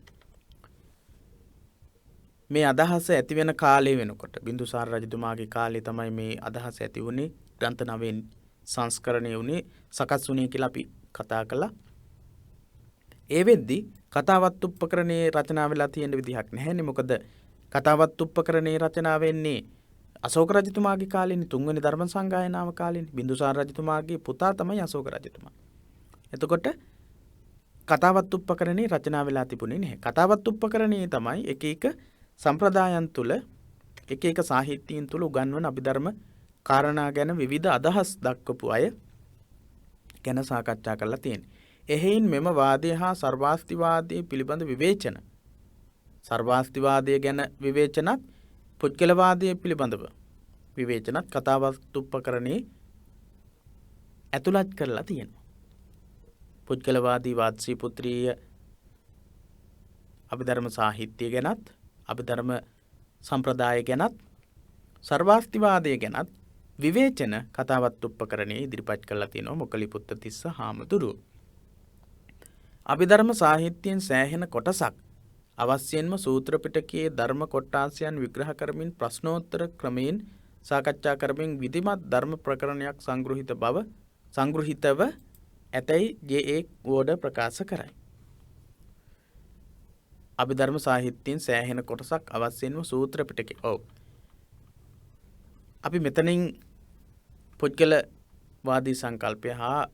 මේ අදහස ඇති වෙන කාලය වෙනකොට බින්දුසාර රජතුමාගේ කාලේ තමයි මේ අදහස ඇති වුණේ. ග්‍රන්ථ 9 සංස්කරණය වුණේ සකස් වුණේ කියලා අපි කතා කළා. ඒ වෙද්දි කතාවත් උපකරණයේ රචනා වෙලා තියෙන විදිහක් නැහැනේ. මොකද කතාවත් උපකරණයේ රචනා වෙන්නේ අශෝක රජතුමාගේ කාලේනේ, 3 වෙනි ධර්ම සංගායනාව කාලේනේ. බින්දුසාර රජතුමාගේ පුතා තමයි අශෝක රජතුමා. එතකොට කතාවත් උපකරණයේ රචනා වෙලා තිබුණේ නැහැ. කතාවත් උපකරණයේ තමයි එක එක සම්ප්‍රදායන් තුල එක එක සාහිත්‍යයන් තුල උගන්වන අභිධර්ම කාරණා ගැන විවිධ අදහස් දක්වපු අය ගැන සාකච්ඡා කරලා තියෙනවා. එහෙයින් මෙම වාදය හා සර්වාස්තිවාදය පිළිබඳ විවේචන, සර්වාස්තිවාදය ගැන විවේචනත් පුද්ගලවාදය පිළිබඳව විවේචනත් කතාවත් උපකරණයේ ඇතුළත් කරලා තියෙනවා. පුද්ගලවාදී වාත්සී පුත්‍රීය අභිධර්ම සාහිත්‍ය ගැනත් අභිධර්ම සම්ප්‍රදාය ගැනත් සර්වාස්තිවාදය ගැනත් විවේචන කතාවත් උපකරණයේ ඉදිරිපත් කරලා තියෙනවා මොකලිපුත්ත තිස්ස හාමුදුරුවෝ. අභිධර්ම සාහිත්‍යයෙන් සෑහෙන කොටසක් අවශ්‍යයෙන්ම සූත්‍ර පිටකයේ ධර්ම කොටාසයන් විග්‍රහ කරමින් ප්‍රශ්නෝත්තර ක්‍රමයෙන් සාකච්ඡා කරමින් විධිමත් ධර්ම ප්‍රකරණයක් සංග්‍රහිතව ඇතැයි ජේ.ඒ. වෝඩ ප්‍රකාශ කරයි. අභිධර්ම සාහිත්‍යයෙන් සෑහෙන කොටසක් අවශ්‍යයෙන්ම සූත්‍ර පිටකයේ. ඔව්. අපි මෙතනින් පුද්ගලවාදී සංකල්පය හා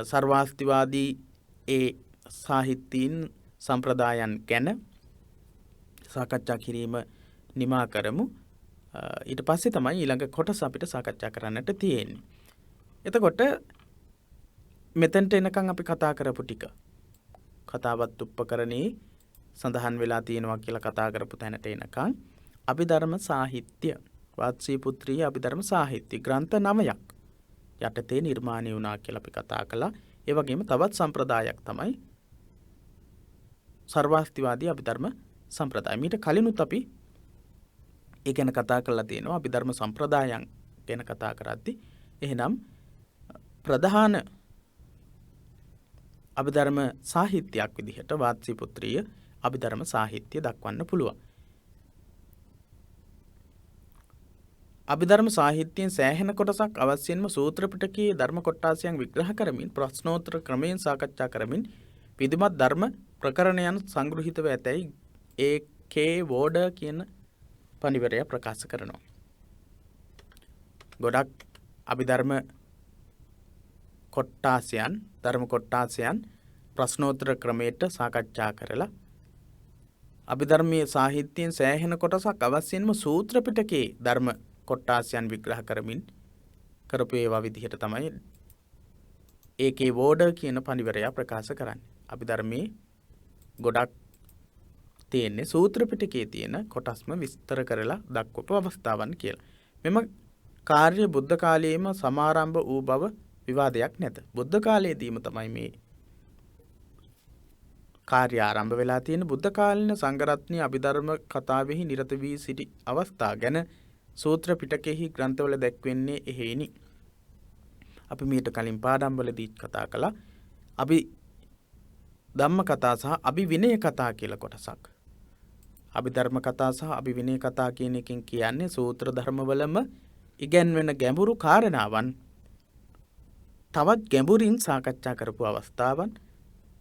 සර්වාස්තිවාදී ඒ සාහිත්‍යීන් සම්ප්‍රදායන් ගැන සාකච්ඡා කිරීම නිමා කරමු. ඊට පස්සේ තමයි ඊළඟ කොටස අපිට සාකච්ඡා කරන්නට තියෙන්නේ. එතකොට මෙතනට එනකන් අපි කතා කරපු ටික කතාවත් උපකරණේ සඳහන් වෙලා තියෙනවා කියලා කතා කරපු තැනට එනකන් අභිධර්ම සාහිත්‍ය වාත්සී පුත්‍රීය අභිධර්ම සාහිත්‍ය ග්‍රන්ථ 9ක් යටතේ නිර්මාණය වුණා කියලා අපි කතා කළා. ඒ වගේම තවත් සම්ප්‍රදායක් තමයි සර්වාස්තිවාදී අභිධර්ම සම්ප්‍රදාය. මීට කලිනුත් අපි ඒ ගැන කතා කරලා තියෙනවා. අභිධර්ම සම්ප්‍රදායන් ගැන කතා කරද්දී එහෙනම් ප්‍රධාන අභිධර්ම සාහිත්‍යයක් විදිහට වාත්සී පුත්‍රීය අභිධර්ම සාහිත්‍ය දක්වන්න පුළුවන්. අභිධර්ම සාහිත්‍යයෙන් සෑහෙන කොටසක් අවශ්‍යයෙන්ම සූත්‍ර පිටකයේ ධර්ම කොටාසයන් විග්‍රහ කරමින් ප්‍රශ්නෝත්තර ක්‍රමයෙන් සාකච්ඡා කරමින් විධිමත් ධර්ම ප්‍රකරණයන් සංග්‍රහිතව ඇතැයි ඒ.කේ. වෝඩ කියන පඬිවරයා ප්‍රකාශ කරනවා. ගොඩක් අභිධර්ම කොටාසයන් ධර්ම කොටාසයන් ප්‍රශ්නෝත්තර ක්‍රමයට සාකච්ඡා කරලා අභිධර්මයේ සාහිත්‍යයෙන් සෑහෙන කොටසක් අවශ්‍යයෙන්ම සූත්‍ර පිටකයේ ධර්ම කොටාසයන් විග්‍රහ කරමින් කරපු ඒවා විදිහට තමයි ඒ.කේ. වෝඩ කියන පඬිවරයා ප්‍රකාශ කරන්නේ. අභිධර්මයේ ගොඩක් තියෙන්නේ සූත්‍ර පිටකයේ තියෙන කොටස්ම විස්තර කරලා දක්වපු අවස්ථාවන් කියලා. මෙම කාර්ය බුද්ධ කාලයේම සමාරම්භ වූ බව විවාදයක් නැත. බුද්ධ කාලයේදීම තමයි මේ කාර්ය ආරම්භ වෙලා තියෙන. බුද්ධ කාලින සංඝරත්නයේ අභිධර්ම කතාවෙහි නිරත වී සිටි අවස්ථා ගැන සූත්‍ර පිටකෙහි ග්‍රන්ථවල දැක්වෙන්නේ එහෙයිනි. අපි මීට කලින් පාඩම්වලදී කතා කළා ධම්ම කතා සහ අභිවිනය කතා කියලා කොටසක්. අභිධර්ම කතා සහ අභිවිනය කතා කියන එකෙන් කියන්නේ සූත්‍ර ධර්මවලම ඉගැන්වෙන ගැඹුරු කාරණාවන් තවත් ගැඹුරින් සාකච්ඡා කරපු අවස්ථාවන්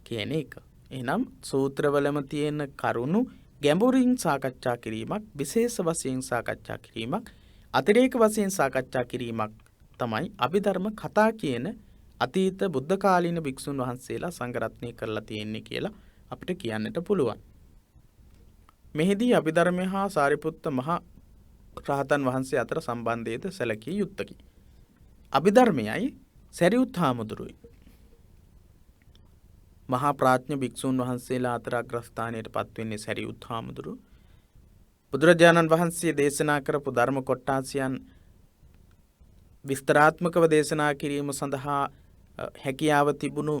කියන එක. එහෙනම් සූත්‍රවලම තියෙන කරුණු ගැඹුරින් සාකච්ඡා කිරීමක්, විශේෂ වශයෙන් සාකච්ඡා කිරීමක්, අතිරේක වශයෙන් සාකච්ඡා කිරීමක් තමයි අභිධර්ම කතා කියන අතීත බුද්ධ කාලීන භික්ෂුන් වහන්සේලා සංඝරත්නය කරලා තියෙන්නේ කියලා අපිට කියන්නට පුළුවන්. මෙහිදී අභිධර්මය හා සාරිපුත්ත මහ රහතන් වහන්සේ අතර සම්බන්ධයද සැලකිය යුත්තකි. අභිධර්මයයි සැරියුත් හාමුදුරුවයි මහා ප්‍රඥ භික්ෂුන් වහන්සේලා අතර අග්‍රස්ථානයට පත්වෙන්නේ සැරියුත් හාමුදුරුව. බුදුරජාණන් වහන්සේ දේශනා කරපු ධර්ම කොට්ටාසියන් විස්තරාත්මකව දේශනා කිරීම සඳහා හැකියාව තිබුණු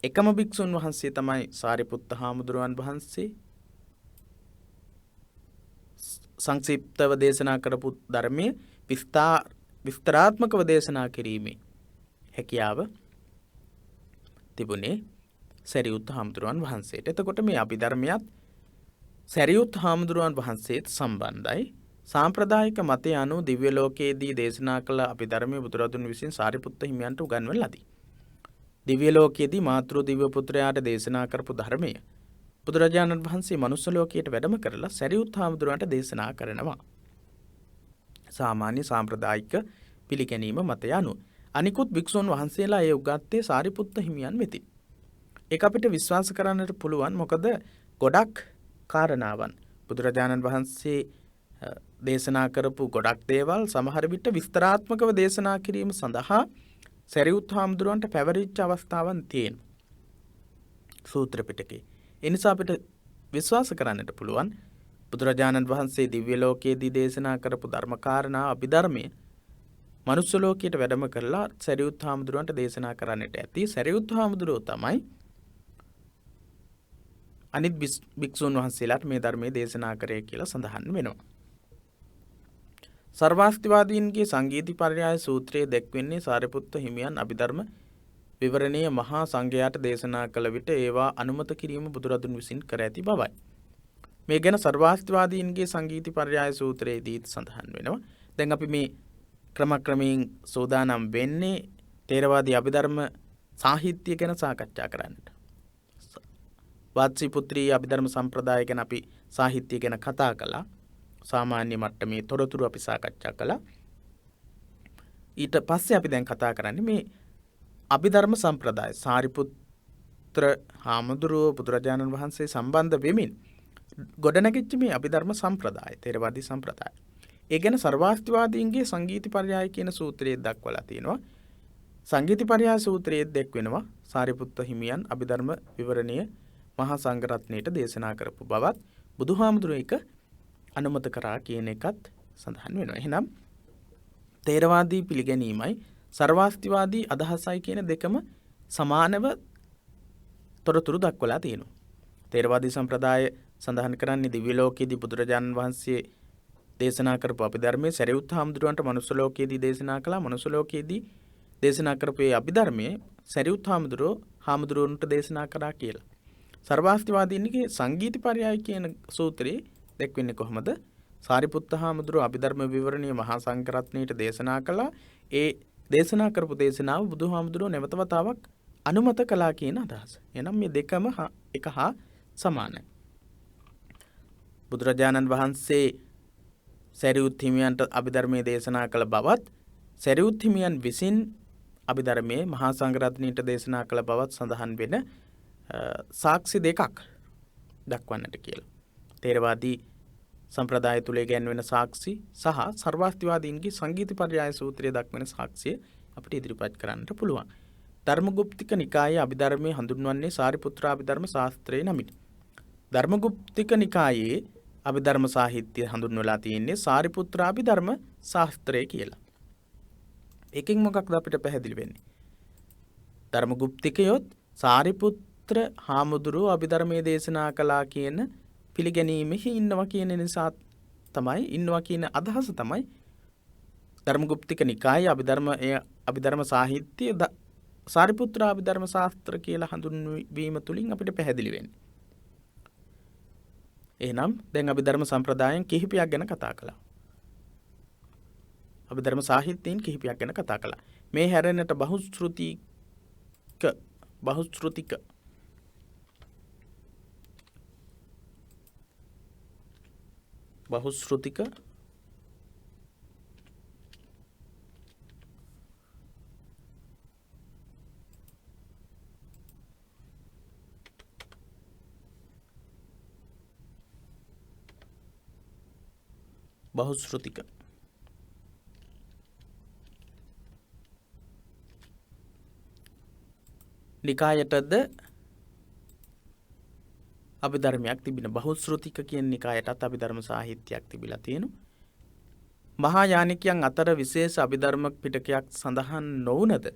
එකම භික්ෂුන් වහන්සේ තමයි සාරිපුත්ත හාමුදුරුවන් වහන්සේ. සංක්ෂිප්තව දේශනා කරපු ධර්මයේ විස්තරාත්මකව දේශනා කිරීමේ හැකියාව තිබුණේ සැරියුත් හාමුදුරුවන් වහන්සේට. එතකොට මේ අභිධර්මයත් සැරියුත් හාමුදුරුවන් වහන්සේත් සම්බන්ධයි. සාම්ප්‍රදායික මතය අනුව දිව්‍ය ලෝකයේදී දේශනා කළ අභිධර්මයේ බුදුරදුන් විසින් සාරිපුත්ත හිමියන්ට උගන්වන ලදී. දිව්‍ය ලෝකයේදී මාතෘ දිව්‍ය පුත්‍රයාට දේශනා කරපු ධර්මය බුදුරජාණන් වහන්සේ මනුස්ස ලෝකයට වැඩම කරලා සැරියුත් හාමුදුරුවන්ට දේශනා කරනවා. සාමාන්‍ය සාම්ප්‍රදායික පිළිගැනීම මතය අනුව අනිකුත් භික්ෂුන් වහන්සේලා ඒ උගත්තේ සාරිපුත්ත හිමියන් වෙති. ඒක අපිට විශ්වාස කරන්නට පුළුවන්. මොකද ගොඩක් කාරණාවන් බුදුරජාණන් වහන්සේ දේශනා කරපු ගොඩක් දේවල් සමහර විට විස්තරාත්මකව දේශනා කිරීම සඳහා සැරියුත් හාමුදුරුවන්ට පැවරිච්ච අවස්ථාවන් තියෙනවා සූත්‍ර පිටකේ. ඒ නිසා අපිට විශ්වාස කරන්නට පුළුවන් බුදුරජාණන් වහන්සේ දිව්‍ය ලෝකයේදී දේශනා කරපු ධර්මකාරණා අභිධර්මයේ මනුස්ස ලෝකයට වැඩම කරලා සැරියුත් හාමුදුරුවන්ට දේශනා කරන්නට ඇති. සැරියුත් හාමුදුරුවෝ තමයි අනිත් භික්ෂුන් වහන්සේලාට මේ ධර්මයේ දේශනා කරේ කියලා සඳහන් වෙනවා. සර්වාස්තිවාදීන්ගේ සංගීති පර්යාය සූත්‍රයේ දැක්වෙන්නේ සාරිපුත්ත හිමියන් අභිධර්ම විවරණීය මහා සංඝයාට දේශනා කළ විට ඒවා අනුමත කිරීම බුදුරදුන් විසින් කර ඇති බවයි. මේ ගැන සර්වාස්තිවාදීන්ගේ සංගීති පර්යාය සූත්‍රයේදී සඳහන් වෙනවා. දැන් අපි මේ ක්‍රමක්‍රමයෙන් සෝදානම් වෙන්නේ ථේරවාදී අභිධර්ම සාහිත්‍ය ගැන සාකච්ඡා කරන්නට. වාත්සී පුත්‍රී අභිධර්ම සම්ප්‍රදාය ගැන අපි සාහිත්‍ය ගැන කතා කළා. සාමාන්‍ය මට්ටමේ තොරතුරු අපි සාකච්ඡා කළා. ඊට පස්සේ අපි දැන් කතා කරන්නේ මේ අභිධර්ම සම්ප්‍රදාය. සාරිපුත්‍ර හාමුදුරුවෝ බුදුරජාණන් වහන්සේ සම්බන්ධ වෙමින් ගොඩනැගිච්ච මේ අභිධර්ම සම්ප්‍රදාය, ථේරවාදී සම්ප්‍රදාය. ඒ ගැන සර්වාස්තිවාදීන්ගේ සංගීති පර්යාය කියන සූත්‍රයේ දක්වලා තියෙනවා. සංගීති පර්යාය සූත්‍රයේ දැක්වෙනවා සාරිපුත්ත හිමියන් අභිධර්ම විවරණීය මහා සංඝරත්නයට දේශනා කරපු බවත් බුදුහාමුදුරුවෝ එක අනුමත කරා කියන එකත් සඳහන් වෙනවා. එහෙනම් ථේරවාදී පිළිගැනීමයි සර්වාස්තිවාදී අදහසයි කියන දෙකම සමානව තොරතුරු දක්වලා තියෙනවා. ථේරවාදී සම්ප්‍රදාය සඳහන් කරන්නේ දිව්‍ය ලෝකයේදී බුදුරජාණන් වහන්සේ දේශනා කරපු අභිධර්මයේ සැරියුත් හාමුදුරුවන්ට මනුස්ස ලෝකයේදී දේශනා කළා. මනුස්ස ලෝකයේදී දේශනා කරපු ඒ අභිධර්මයේ සැරියුත් හාමුදුරුවන්ට දේශනා කරා කියලා. සර්වාස්තිවාදීන්ගේ සංගීති පර්යාය කියන සූත්‍රයේ දැක්වෙන්නේ කොහොමද? සාරිපුත්ත හාමුදුරුවෝ අභිධර්ම විවරණීය මහා සංඝරත්නයට දේශනා කළා. ඒ දේශනා කරපු දේශනාව බුදුහාමුදුරුවෝ නැවත වතාවක් අනුමත කළා කියන අදහස. එහෙනම් මේ දෙකම එක හා සමානයි. බුදුරජාණන් වහන්සේ සැරියුත් හිමියන්ට අභිධර්මයේ දේශනා කළ බවත් සැරියුත් හිමියන් විසින් අභිධර්මයේ මහා සංඝරත්නයට දේශනා කළ බවත් සඳහන් වෙන සාක්ෂි දෙකක් දක්වන්නට කියලා. ථේරවාදී සම්ප්‍රදාය තුල ගැන්වෙන සාක්ෂි සහ සර්වාස්තිවාදීන්ගේ සංගීත පර්යාය සූත්‍රයේ දක්වන සාක්ෂිය අපිට ඉදිරිපත් කරන්නට පුළුවන්. ධර්මගුප්තික නිකායේ අභිධර්මයේ හඳුන්වන්නේ සාරිපුත්‍ර අභිධර්ම ශාස්ත්‍රයේ නමින්. ධර්මගුප්තික නිකායේ අභිධර්ම සාහිත්‍ය හඳුන්වලා තියෙන්නේ සාරිපුත්‍ර අභිධර්ම ශාස්ත්‍රය කියලා. එකකින් මොකක්ද අපිට පැහැදිලි වෙන්නේ? ධර්මගුප්තිකයොත් සාරිපුත්‍ර හාමුදුරුවෝ අභිධර්මයේ දේශනා කළා කියන පිළිගැනීමෙහි ඉන්නවා කියන නිසා තමයි, ඉන්නවා කියන අදහස තමයි ධර්මගුප්තික නිකායේ අභිධර්ම සාහිත්‍ය සාරිපුත්‍ර අභිධර්ම ශාස්ත්‍ර කියලා හඳුන්වීම තුලින් අපිට පැහැදිලි වෙන්නේ. එහෙනම් දැන් අභිධර්ම සම්ප්‍රදායන් කිහිපයක් ගැන කතා කළා. අභිධර්ම සාහිත්‍යයෙන් කිහිපයක් ගැන කතා කළා. මේ හැරෙන්නට බහුශ්‍රුති බහුශ්‍රෘතික බහුශ්‍රෘතික බහුශ්‍රෘතික නිකායටද අභිධර්මයක් තිබෙන බහුශ්‍රෘතික කියන නිකායටත් අභිධර්ම සාහිත්‍යයක් තිබිලා තියෙනවා. මහායානිකයන් අතර විශේෂ අභිධර්ම පිටකයක් සඳහන් නොවුනද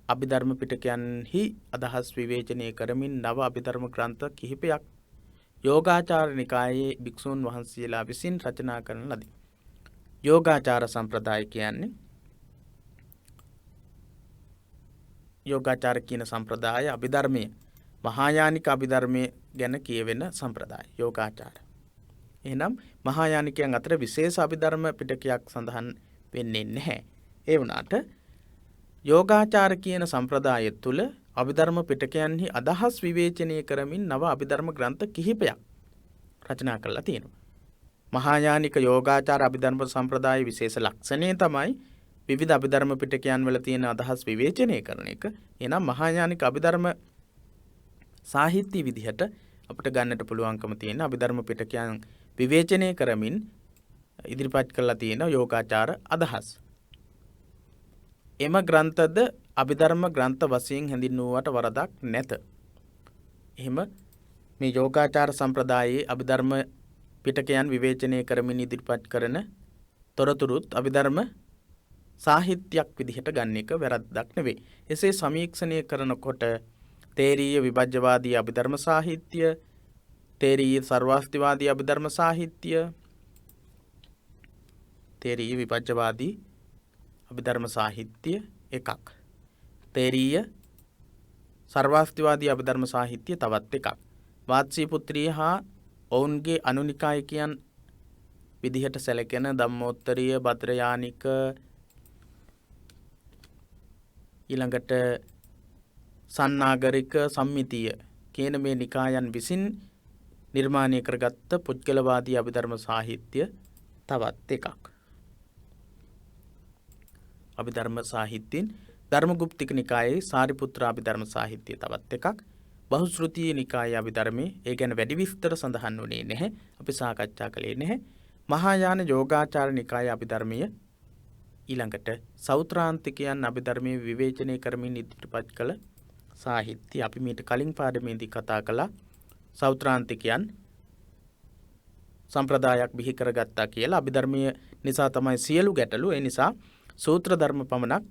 අභිධර්ම පිටකයන්හි අදහස් විවේචනය කරමින් නව අභිධර්ම ග්‍රන්ථ කිහිපයක් යෝගාචාර නිකායේ භික්ෂූන් වහන්සේලා විසින් රචනා කරන ලදී. යෝගාචාර සම්ප්‍රදාය කියන්නේ යෝගාචාර කියන සම්ප්‍රදාය අභිධර්මයේ මහායානික අභිධර්මයේ ගැන කියවෙන සම්ප්‍රදාය යෝගාචාර. එහෙනම් මහායානිකයන් අතර විශේෂ අභිධර්ම පිටකයක් සඳහන් වෙන්නේ නැහැ. ඒ වුණාට යෝගාචාර කියන සම්ප්‍රදාය තුළ අභිධර්ම පිටකයන්හි අදහස් විවේචනය කරමින් නව අභිධර්ම ග්‍රන්ථ කිහිපයක් රචනා කරලා තියෙනවා. මහායානික යෝගාචාර අභිධර්ම සම්ප්‍රදායේ විශේෂ ලක්ෂණය තමයි විවිධ අභිධර්ම පිටකයන් වල තියෙන අදහස් විවේචනය කරන එක. එහෙනම් මහායානික අභිධර්ම සාහිත්‍ය විදිහට අපිට ගන්නට පුළුවන්කම තියෙන අභිධර්ම පිටකයන් විවේචනය කරමින් ඉදිරිපත් කරලා තියෙන යෝගාචාර අදහස්. එම ග්‍රන්ථද අභිධර්ම ග්‍රන්ථ වශයෙන් හැඳින්වුවට වරදක් නැත. එහෙම මේ යෝගාචාර සම්ප්‍රදායේ අභිධර්ම පිටකයන් විවේචනය කරමින් ඉදිරිපත් කරන තොරතුරුත් අභිධර්ම සාහිත්‍යයක් විදිහට ගන්න එක වැරද්දක් නෙවෙයි. එසේ සමීක්ෂණය කරනකොට තේරීය විභජ්‍යවාදී අභිධර්ම සාහිත්‍ය, තේරීය සර්වාස්තිවාදී අභිධර්ම සාහිත්‍ය, තේරීය විභජ්‍යවාදී අභිධර්ම සාහිත්‍ය එකක්. තේරීය සර්වාස්තිවාදී අභිධර්ම සාහිත්‍ය තවත් එකක්. වාත්සී පුත්‍රී හා ඔවුන්ගේ අනුනිකායකයන් විදිහට සැලකෙන ධම්මෝත්තරීය, භද්‍රයානික, ඊළඟට සන්නාගරික, සම්මිතිය කියන මේ නිකායන් විසින් නිර්මාණය කරගත්ත පුද්ගලවාදී අභිධර්ම සාහිත්‍ය තවත් එකක්. අභිධර්ම සාහිත්‍යයෙන් ධර්මගුප්තික නිකායේ සාරිපුත්‍ර අභිධර්ම සාහිත්‍ය තවත් එකක්. බහුශ්‍රෘතිය නිකායේ අභිධර්මයේ ඒ ගැන වැඩි විස්තර සඳහන් වුණේ නැහැ. අපි සාකච්ඡා කළේ නැහැ. මහායාන යෝගාචාර නිකායේ අභිධර්මයේ ඊළඟට සෞත්‍රාන්තිකයන් අභිධර්මයේ විවේචනය කරමින් ඉදිරිපත් කළ සාහිත්‍ය අපි මීට කලින් පාඩමේදී කතා කළා. සෞත්‍රාන්තිකයන් සම්ප්‍රදායක් බිහි කරගත්තා කියලා. අභිධර්මයේ නිසා තමයි සියලු ගැටලු. ඒ නිසා සූත්‍ර ධර්ම පමණක්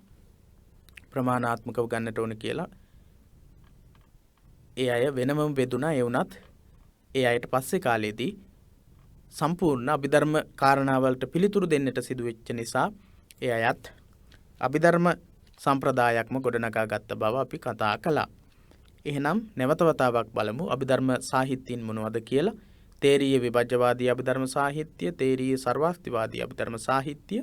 ප්‍රමාණාත්මකව ගන්නට ඕන කියලා ඒ අය වෙනමම බෙදුණා. ඒ වුණත් ඒ අයට පස්සේ කාලේදී සම්පූර්ණ අභිධර්ම කාරණාවලට පිළිතුරු දෙන්නට සිදු වෙච්ච නිසා ඒ අයත් අභිධර්ම සම්ප්‍රදායක්ම ගොඩනගා ගත්ත බව අපි කතා කළා. එහෙනම් නැවත වතාවක් බලමු අභිධර්ම සාහිත්‍යයෙන් මොනවද කියලා. තේරීය විභජ්‍යවාදී අභිධර්ම සාහිත්‍ය, තේරීය සර්වාස්තිවාදී අභිධර්ම සාහිත්‍ය,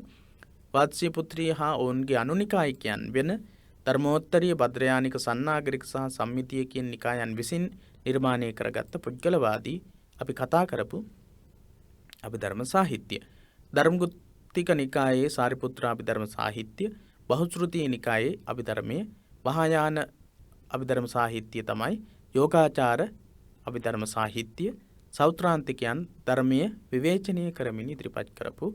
වාත්සී පුත්‍රී හා ඔවුන්ගේ අනුනිකායිකයන් වෙන ධර්මෝත්තරීය, භද්‍රයානික, සන්නාගරික සහ සම්මිතිය කියන නිකායන් විසින් නිර්මාණය කරගත්ත පුද්ගලවාදී අපි කතා කරපු අභිධර්ම සාහිත්‍ය. ධර්මගුප්තික නිකායේ සාරිපුත්‍ර අභිධර්ම සාහිත්‍ය, බහුශ්‍රෘති නිකායේ අභිධර්මයේ මහායාන අභිධර්ම සාහිත්‍ය තමයි යෝගාචාර අභිධර්ම සාහිත්‍ය. සෞත්‍රාන්තිකයන් ධර්මයේ විවේචනය කරමින් ඉදිරිපත් කරපු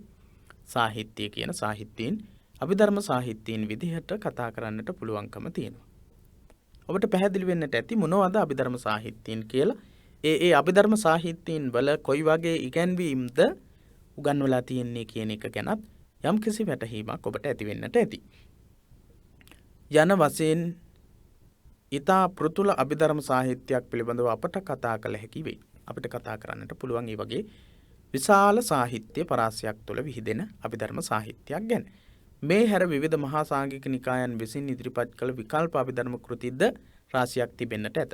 සාහිත්‍ය කියන සාහිත්‍යයෙන් අභිධර්ම සාහිත්‍යයෙන් විදිහට කතා කරන්නට පුළුවන්කම තියෙනවා. ඔබට පැහැදිලි වෙන්නට ඇති මොනවද අභිධර්ම සාහිත්‍යයෙන් කියලා. ඒ අභිධර්ම සාහිත්‍යයෙන් වල කොයි වගේ ඉගැන්වීම්ද උගන්වලා තියෙන්නේ කියන එක ගැනත් යම්කිසි වැටහීමක් ඔබට ඇති වෙන්නට ඇති. යන වශයෙන් ඊතා පෘතුල අභිධර්ම සාහිත්‍යයක් පිළිබඳව අපට කතා කළ හැකි වෙයි. අපිට කතා කරන්නට පුළුවන් මේ වගේ විශාල සාහිත්‍ය පරාසයක් තුළ විහිදෙන අභිධර්ම සාහිත්‍යයක් ගැන. මේ හැර විවිධ මහා සාංඝික නිකායන් විසින් ඉදිරිපත් කළ විකල්ප අභිධර්ම කෘතිද රාශියක් තිබෙන්නට ඇත.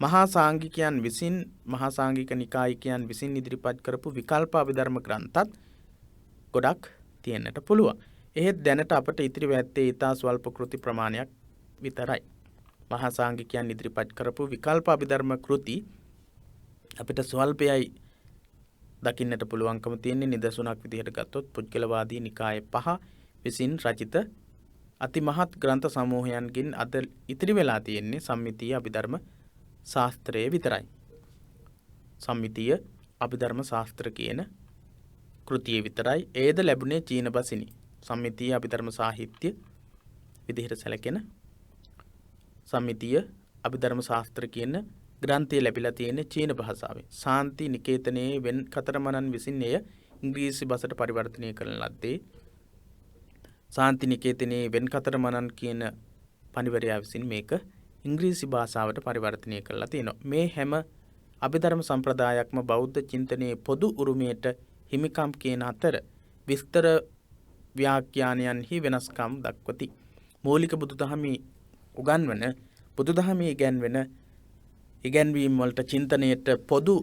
මහා සාංඝිකයන් විසින් මහා සාංඝික නිකායිකයන් විසින් ඉදිරිපත් කරපු විකල්ප අභිධර්ම ග්‍රන්ථත් ගොඩක් තියෙන්නට පුළුවන්. එහෙත් දැනට අපට ඉතිරිව ඇත්තේ ඊතා ස්වල්ප කෘති ප්‍රමාණයක් විතරයි. මහා සාංඝිකයන් ඉදිරිපත් කරපු විකල්ප අභිධර්ම කෘති අපිට ස්වල්පයයි දකින්නට පුළුවන්කම තියෙන්නේ. නිදසුනක් විදිහට ගත්තොත් පුද්ගලවාදී නිකාය 5 විසින් රචිත අතිමහත් ග්‍රන්ථ සමූහයන්ගෙන් අද ඉතිරි වෙලා තියෙන්නේ සම්මිතීය අභිධර්ම ශාස්ත්‍රය විතරයි. සම්මිතීය අභිධර්ම ශාස්ත්‍ර කියන කෘතිය විතරයි. ඒද ලැබුණේ චීන බසිනි. සම්මිතීය අභිධර්ම සාහිත්‍ය විදිහට සැලකෙන සම්මිතීය අභිධර්ම ශාස්ත්‍ර කියන ග්‍රන්ථය ලැබිලා තියෙන්නේ චීන භාෂාවෙන්. ශාන්ති නිකේතනයේ වෙන් කතරමනන් විසින් එය ඉංග්‍රීසි භාෂාවට පරිවර්තනය කරන ලද්දේ. ශාන්ති නිකේතනයේ වෙන් කතරමනන් කියන පඬිවරයා විසින් මේක ඉංග්‍රීසි භාෂාවට පරිවර්තනය කරලා තියෙනවා. මේ හැම අභිධර්ම සම්ප්‍රදායක්ම බෞද්ධ චින්තනයේ පොදු උරුමයට හිමිකම් කියන අතර විස්තර ව්‍යාඛ්‍යානයන්හි වෙනස්කම් දක්වති. මූලික බුදුදහමේ උගන්වන බුදුදහමේ ඉගැන්වෙන ඉගැන්වීම් වලට චින්තනයට පොදු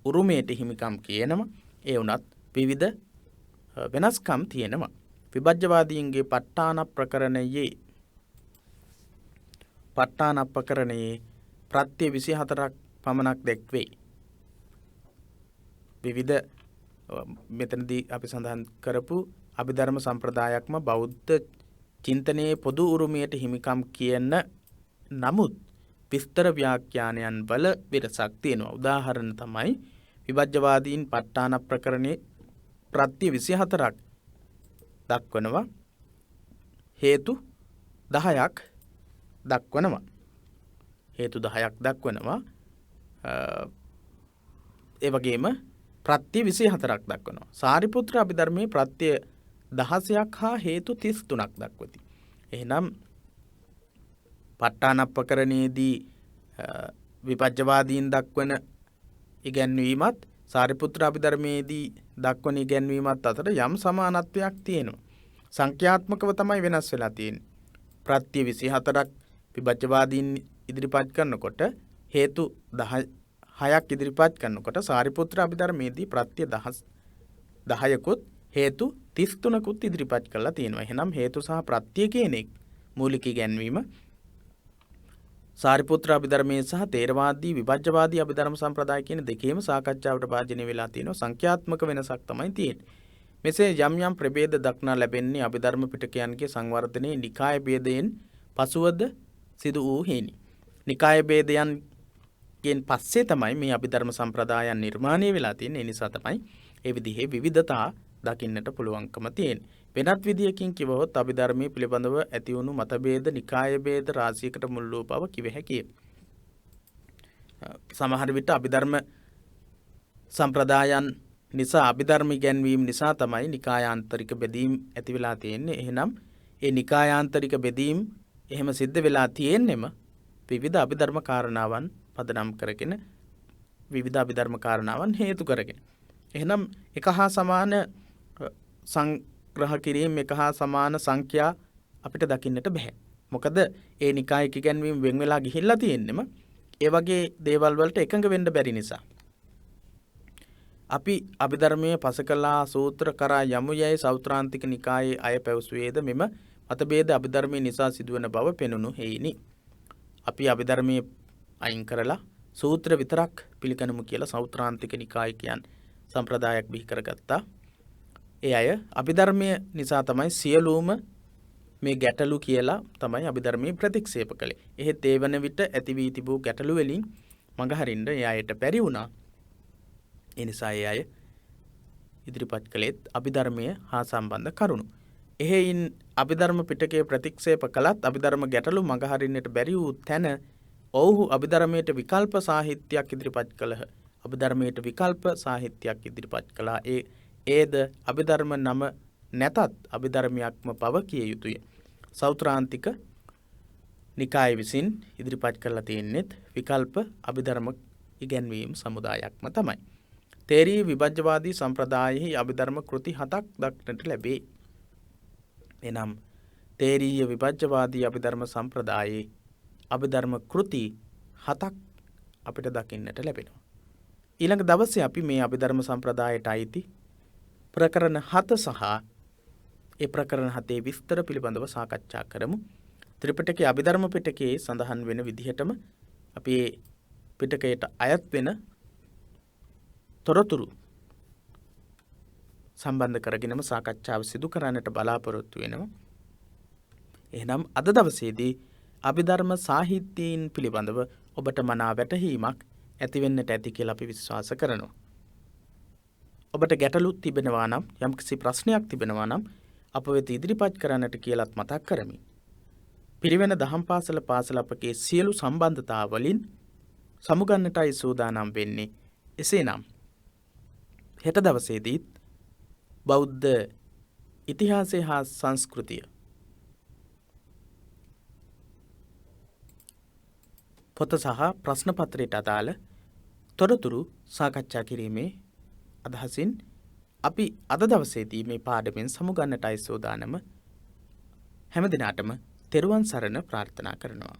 උරුමයට හිමිකම් කියනවා. ඒ වුණත් විවිධ වෙනස්කම් තියෙනවා. විභජ්‍යවාදීන්ගේ ප ဋ ාණ ප්‍රකරණයේ ප්‍රත්‍ය 24ක් පමණක් දැක්වේ. විවිධ මෙතනදී අපි සඳහන් කරපු අභිධර්ම සම්ප්‍රදායක්ම බෞද්ධ චින්තනයේ පොදු උරුමයට හිමිකම් කියන නමුත් විස්තර ව්‍යාඛ්‍යානයන් වල වෙනසක් තියෙනවා. උදාහරණ තමයි විභජ්‍යවාදීන් ප ဋ ාණ ප්‍රකරණයේ ප්‍රත්‍ය 24ක් දක්වනවා. හේතු 10ක් දක්වනවා. හේතු 10ක් දක්වනවා. ඒ වගේම ප්‍රත්‍ය 24ක් දක්වනවා. සාරිපුත්‍ර අභිධර්මයේ ප්‍රත්‍ය 16ක් හා හේතු 33ක් දක්වති. එහෙනම් ප ဋ ාණ ප්‍රකරණයේදී විභජ්‍යවාදීන් දක්වන ඉගැන්වීමත් සාරිපුත්‍ර අභිධර්මයේදී දක්වන ඉගැන්වීමත් අතර යම් සමානත්වයක් තියෙනවා. සංඛ්‍යාත්මකව තමයි වෙනස් වෙලා තියෙන්නේ. ප්‍රත්‍ය 24ක් විභජ්‍යවාදීන් ඉදිරිපත් කරනකොට හේතු 10ක් ඉදිරිපත් කරනකොට සාරිපුත්‍ර අභිධර්මයේදී ප්‍රත්‍ය 10කුත් හේතු 33කුත් ඉදිරිපත් කරලා තියෙනවා. එහෙනම් හේතු සහ ප්‍රත්‍ය කියන එක මූලික ඉගැන්වීම සාරිපුත්‍ර අභිධර්මයේ සහ තේරවාදී විභජ්‍යවාදී අභිධර්ම සම්ප්‍රදාය කියන දෙකේම සාකච්ඡාවට භාජනය වෙලා තියෙනවා. සංඛ්‍යාත්මක වෙනසක් තමයි තියෙන්නේ. මෙසේ යම් යම් ප්‍රභේද දක්නා ලැබෙන්නේ අභිධර්ම පිටකයන්ගේ සංවර්ධනයේ නිකාය ભેදයෙන් පසුවද සිදු වූ හේනි. නිකාය ભેදයන්ගෙන් පස්සේ තමයි මේ අභිධර්ම සම්ප්‍රදායන් නිර්මාණය වෙලා තියෙන්නේ. ඒ නිසා තමයි ඒ විදිහේ විවිධතා දකින්නට පුළුවන්කම තියෙන්නේ. වෙනත් විදියකින් කිවහොත් අභිධර්මයේ පිළිබඳව ඇති වුණු මතභේද නිකාය ભેද රාශියකට මුල් වූ බව කිව හැකිය. සමහර විට අභිධර්ම සම්ප්‍රදායන් නිසා අභිධර්ම ඉගැන්වීම නිසා තමයි නිකායාන්තරික බෙදීම් ඇති වෙලා තියෙන්නේ. එහෙනම් ඒ නිකායාන්තරික බෙදීම් එහෙම සිද්ධ වෙලා තියෙන්නෙම විවිධ අභිධර්ම කාරණාවන් පදනම් කරගෙන විවිධ අභිධර්ම කාරණාවන් හේතු කරගෙන. එහෙනම් එක හා සමාන සංග්‍රහ කිරීම එක හා සමාන සංඛ්‍යා අපිට දකින්නට බෑ. මොකද ඒ නිකායක ඉගැන්වීම වෙන් වෙලා ගිහිල්ලා තියෙන්නෙම ඒ වගේ දේවල් වලට එකඟ වෙන්න බැරි නිසා. අපි අභිධර්මයේ පසකලා සූත්‍ර කරා යමු යයි සෞත්‍රාන්තික නිකායේ අය පැවසුවේද මෙම මතභේද අභිධර්මයේ නිසා සිදුවන බව පෙනුණු හේිනි. අපි අභිධර්මයේ අයින් කරලා සූත්‍ර විතරක් පිළිගනිමු කියලා සෞත්‍රාන්තික නිකායකයන් සම්ප්‍රදායක් බිහි කරගත්තා. ඒ අය අභිධර්මයේ නිසා තමයි සියලුම මේ ගැටලු කියලා තමයි අභිධර්මයේ ප්‍රතික්ෂේප කළේ. එහෙත් ඒ වන විට ඇති වී තිබූ ගැටලු වලින් මඟහරින්න ඒ අයට බැරි වුණා. ඒ නිසා ඒ අය ඉදිරිපත් කළේත් අභිධර්මය හා සම්බන්ධ කරුණු. එහෙයින් අභිධර්ම පිටකයේ ප්‍රතික්ෂේප කළත් අභිධර්ම ගැටලු මඟහරින්නට බැරි වූ තැන ඔවුහු අභිධර්මයට විකල්ප සාහිත්‍යයක් ඉදිරිපත් කළහ. අභිධර්මයට විකල්ප සාහිත්‍යයක් ඉදිරිපත් කළා. ඒද අභිධර්ම නම නැතත් අභිධර්මයක්ම බව කිය යුතුය. සෞත්‍රාන්තික නිකාය විසින් ඉදිරිපත් කරලා තියෙන්නේත් විකල්ප අභිධර්ම ඉගැන්වීම් සමුදායක්ම තමයි. තේරී විභජ්‍යවාදී සම්ප්‍රදායෙහි අභිධර්ම කෘති 7ක් දක්නට ලැබේ. එනම් තේරීය විභජ්‍යවාදී අභිධර්ම සම්ප්‍රදායේ අභිධර්ම කෘති 7ක් අපිට දකින්නට ලැබෙනවා. ඊළඟ දවසේ අපි මේ අභිධර්ම සම්ප්‍රදායට අයිති ප්‍රකරණ 7 සහ ඒ ප්‍රකරණ 7 විස්තර පිළිබඳව සාකච්ඡා කරමු. ත්‍රිපිටකයේ අභිධර්ම පිටකයේ සඳහන් වෙන විදිහටම අපි මේ පිටකයට අයත් වෙන තොරතුරු සම්බන්ධ කරගෙනම සාකච්ඡාව සිදු කරන්නට බලාපොරොත්තු වෙනවා. එහෙනම් අද දවසේදී අභිධර්ම සාහිත්‍යයෙන් පිළිබඳව ඔබට මනා වැටහීමක් ඇති වෙන්නට ඇති කියලා අපි විශ්වාස කරනවා. ඔබට ගැටලු තිබෙනවා නම් යම්කිසි ප්‍රශ්නයක් තිබෙනවා නම් අප වෙත ඉදිරිපත් කරන්නට කියලාත් මතක් කරමි. පිරිවෙන දහම් පාසල අපගේ සියලු සම්බන්ධතා වලින් සමුගන්නටයි සූදානම් වෙන්නේ. එසේනම් හෙට දවසේදීත් බෞද්ධ ඉතිහාසය හා සංස්කෘතිය පොත සහ ප්‍රශ්න පත්‍රයට අදාළ තොරතුරු සාකච්ඡා කිරීමේ අදහසින් අපි අද දවසේදී මේ පාඩමෙන් සමුගන්නටයි සූදානම. හැම දිනාටම තෙරුවන් සරණ ප්‍රාර්ථනා කරනවා.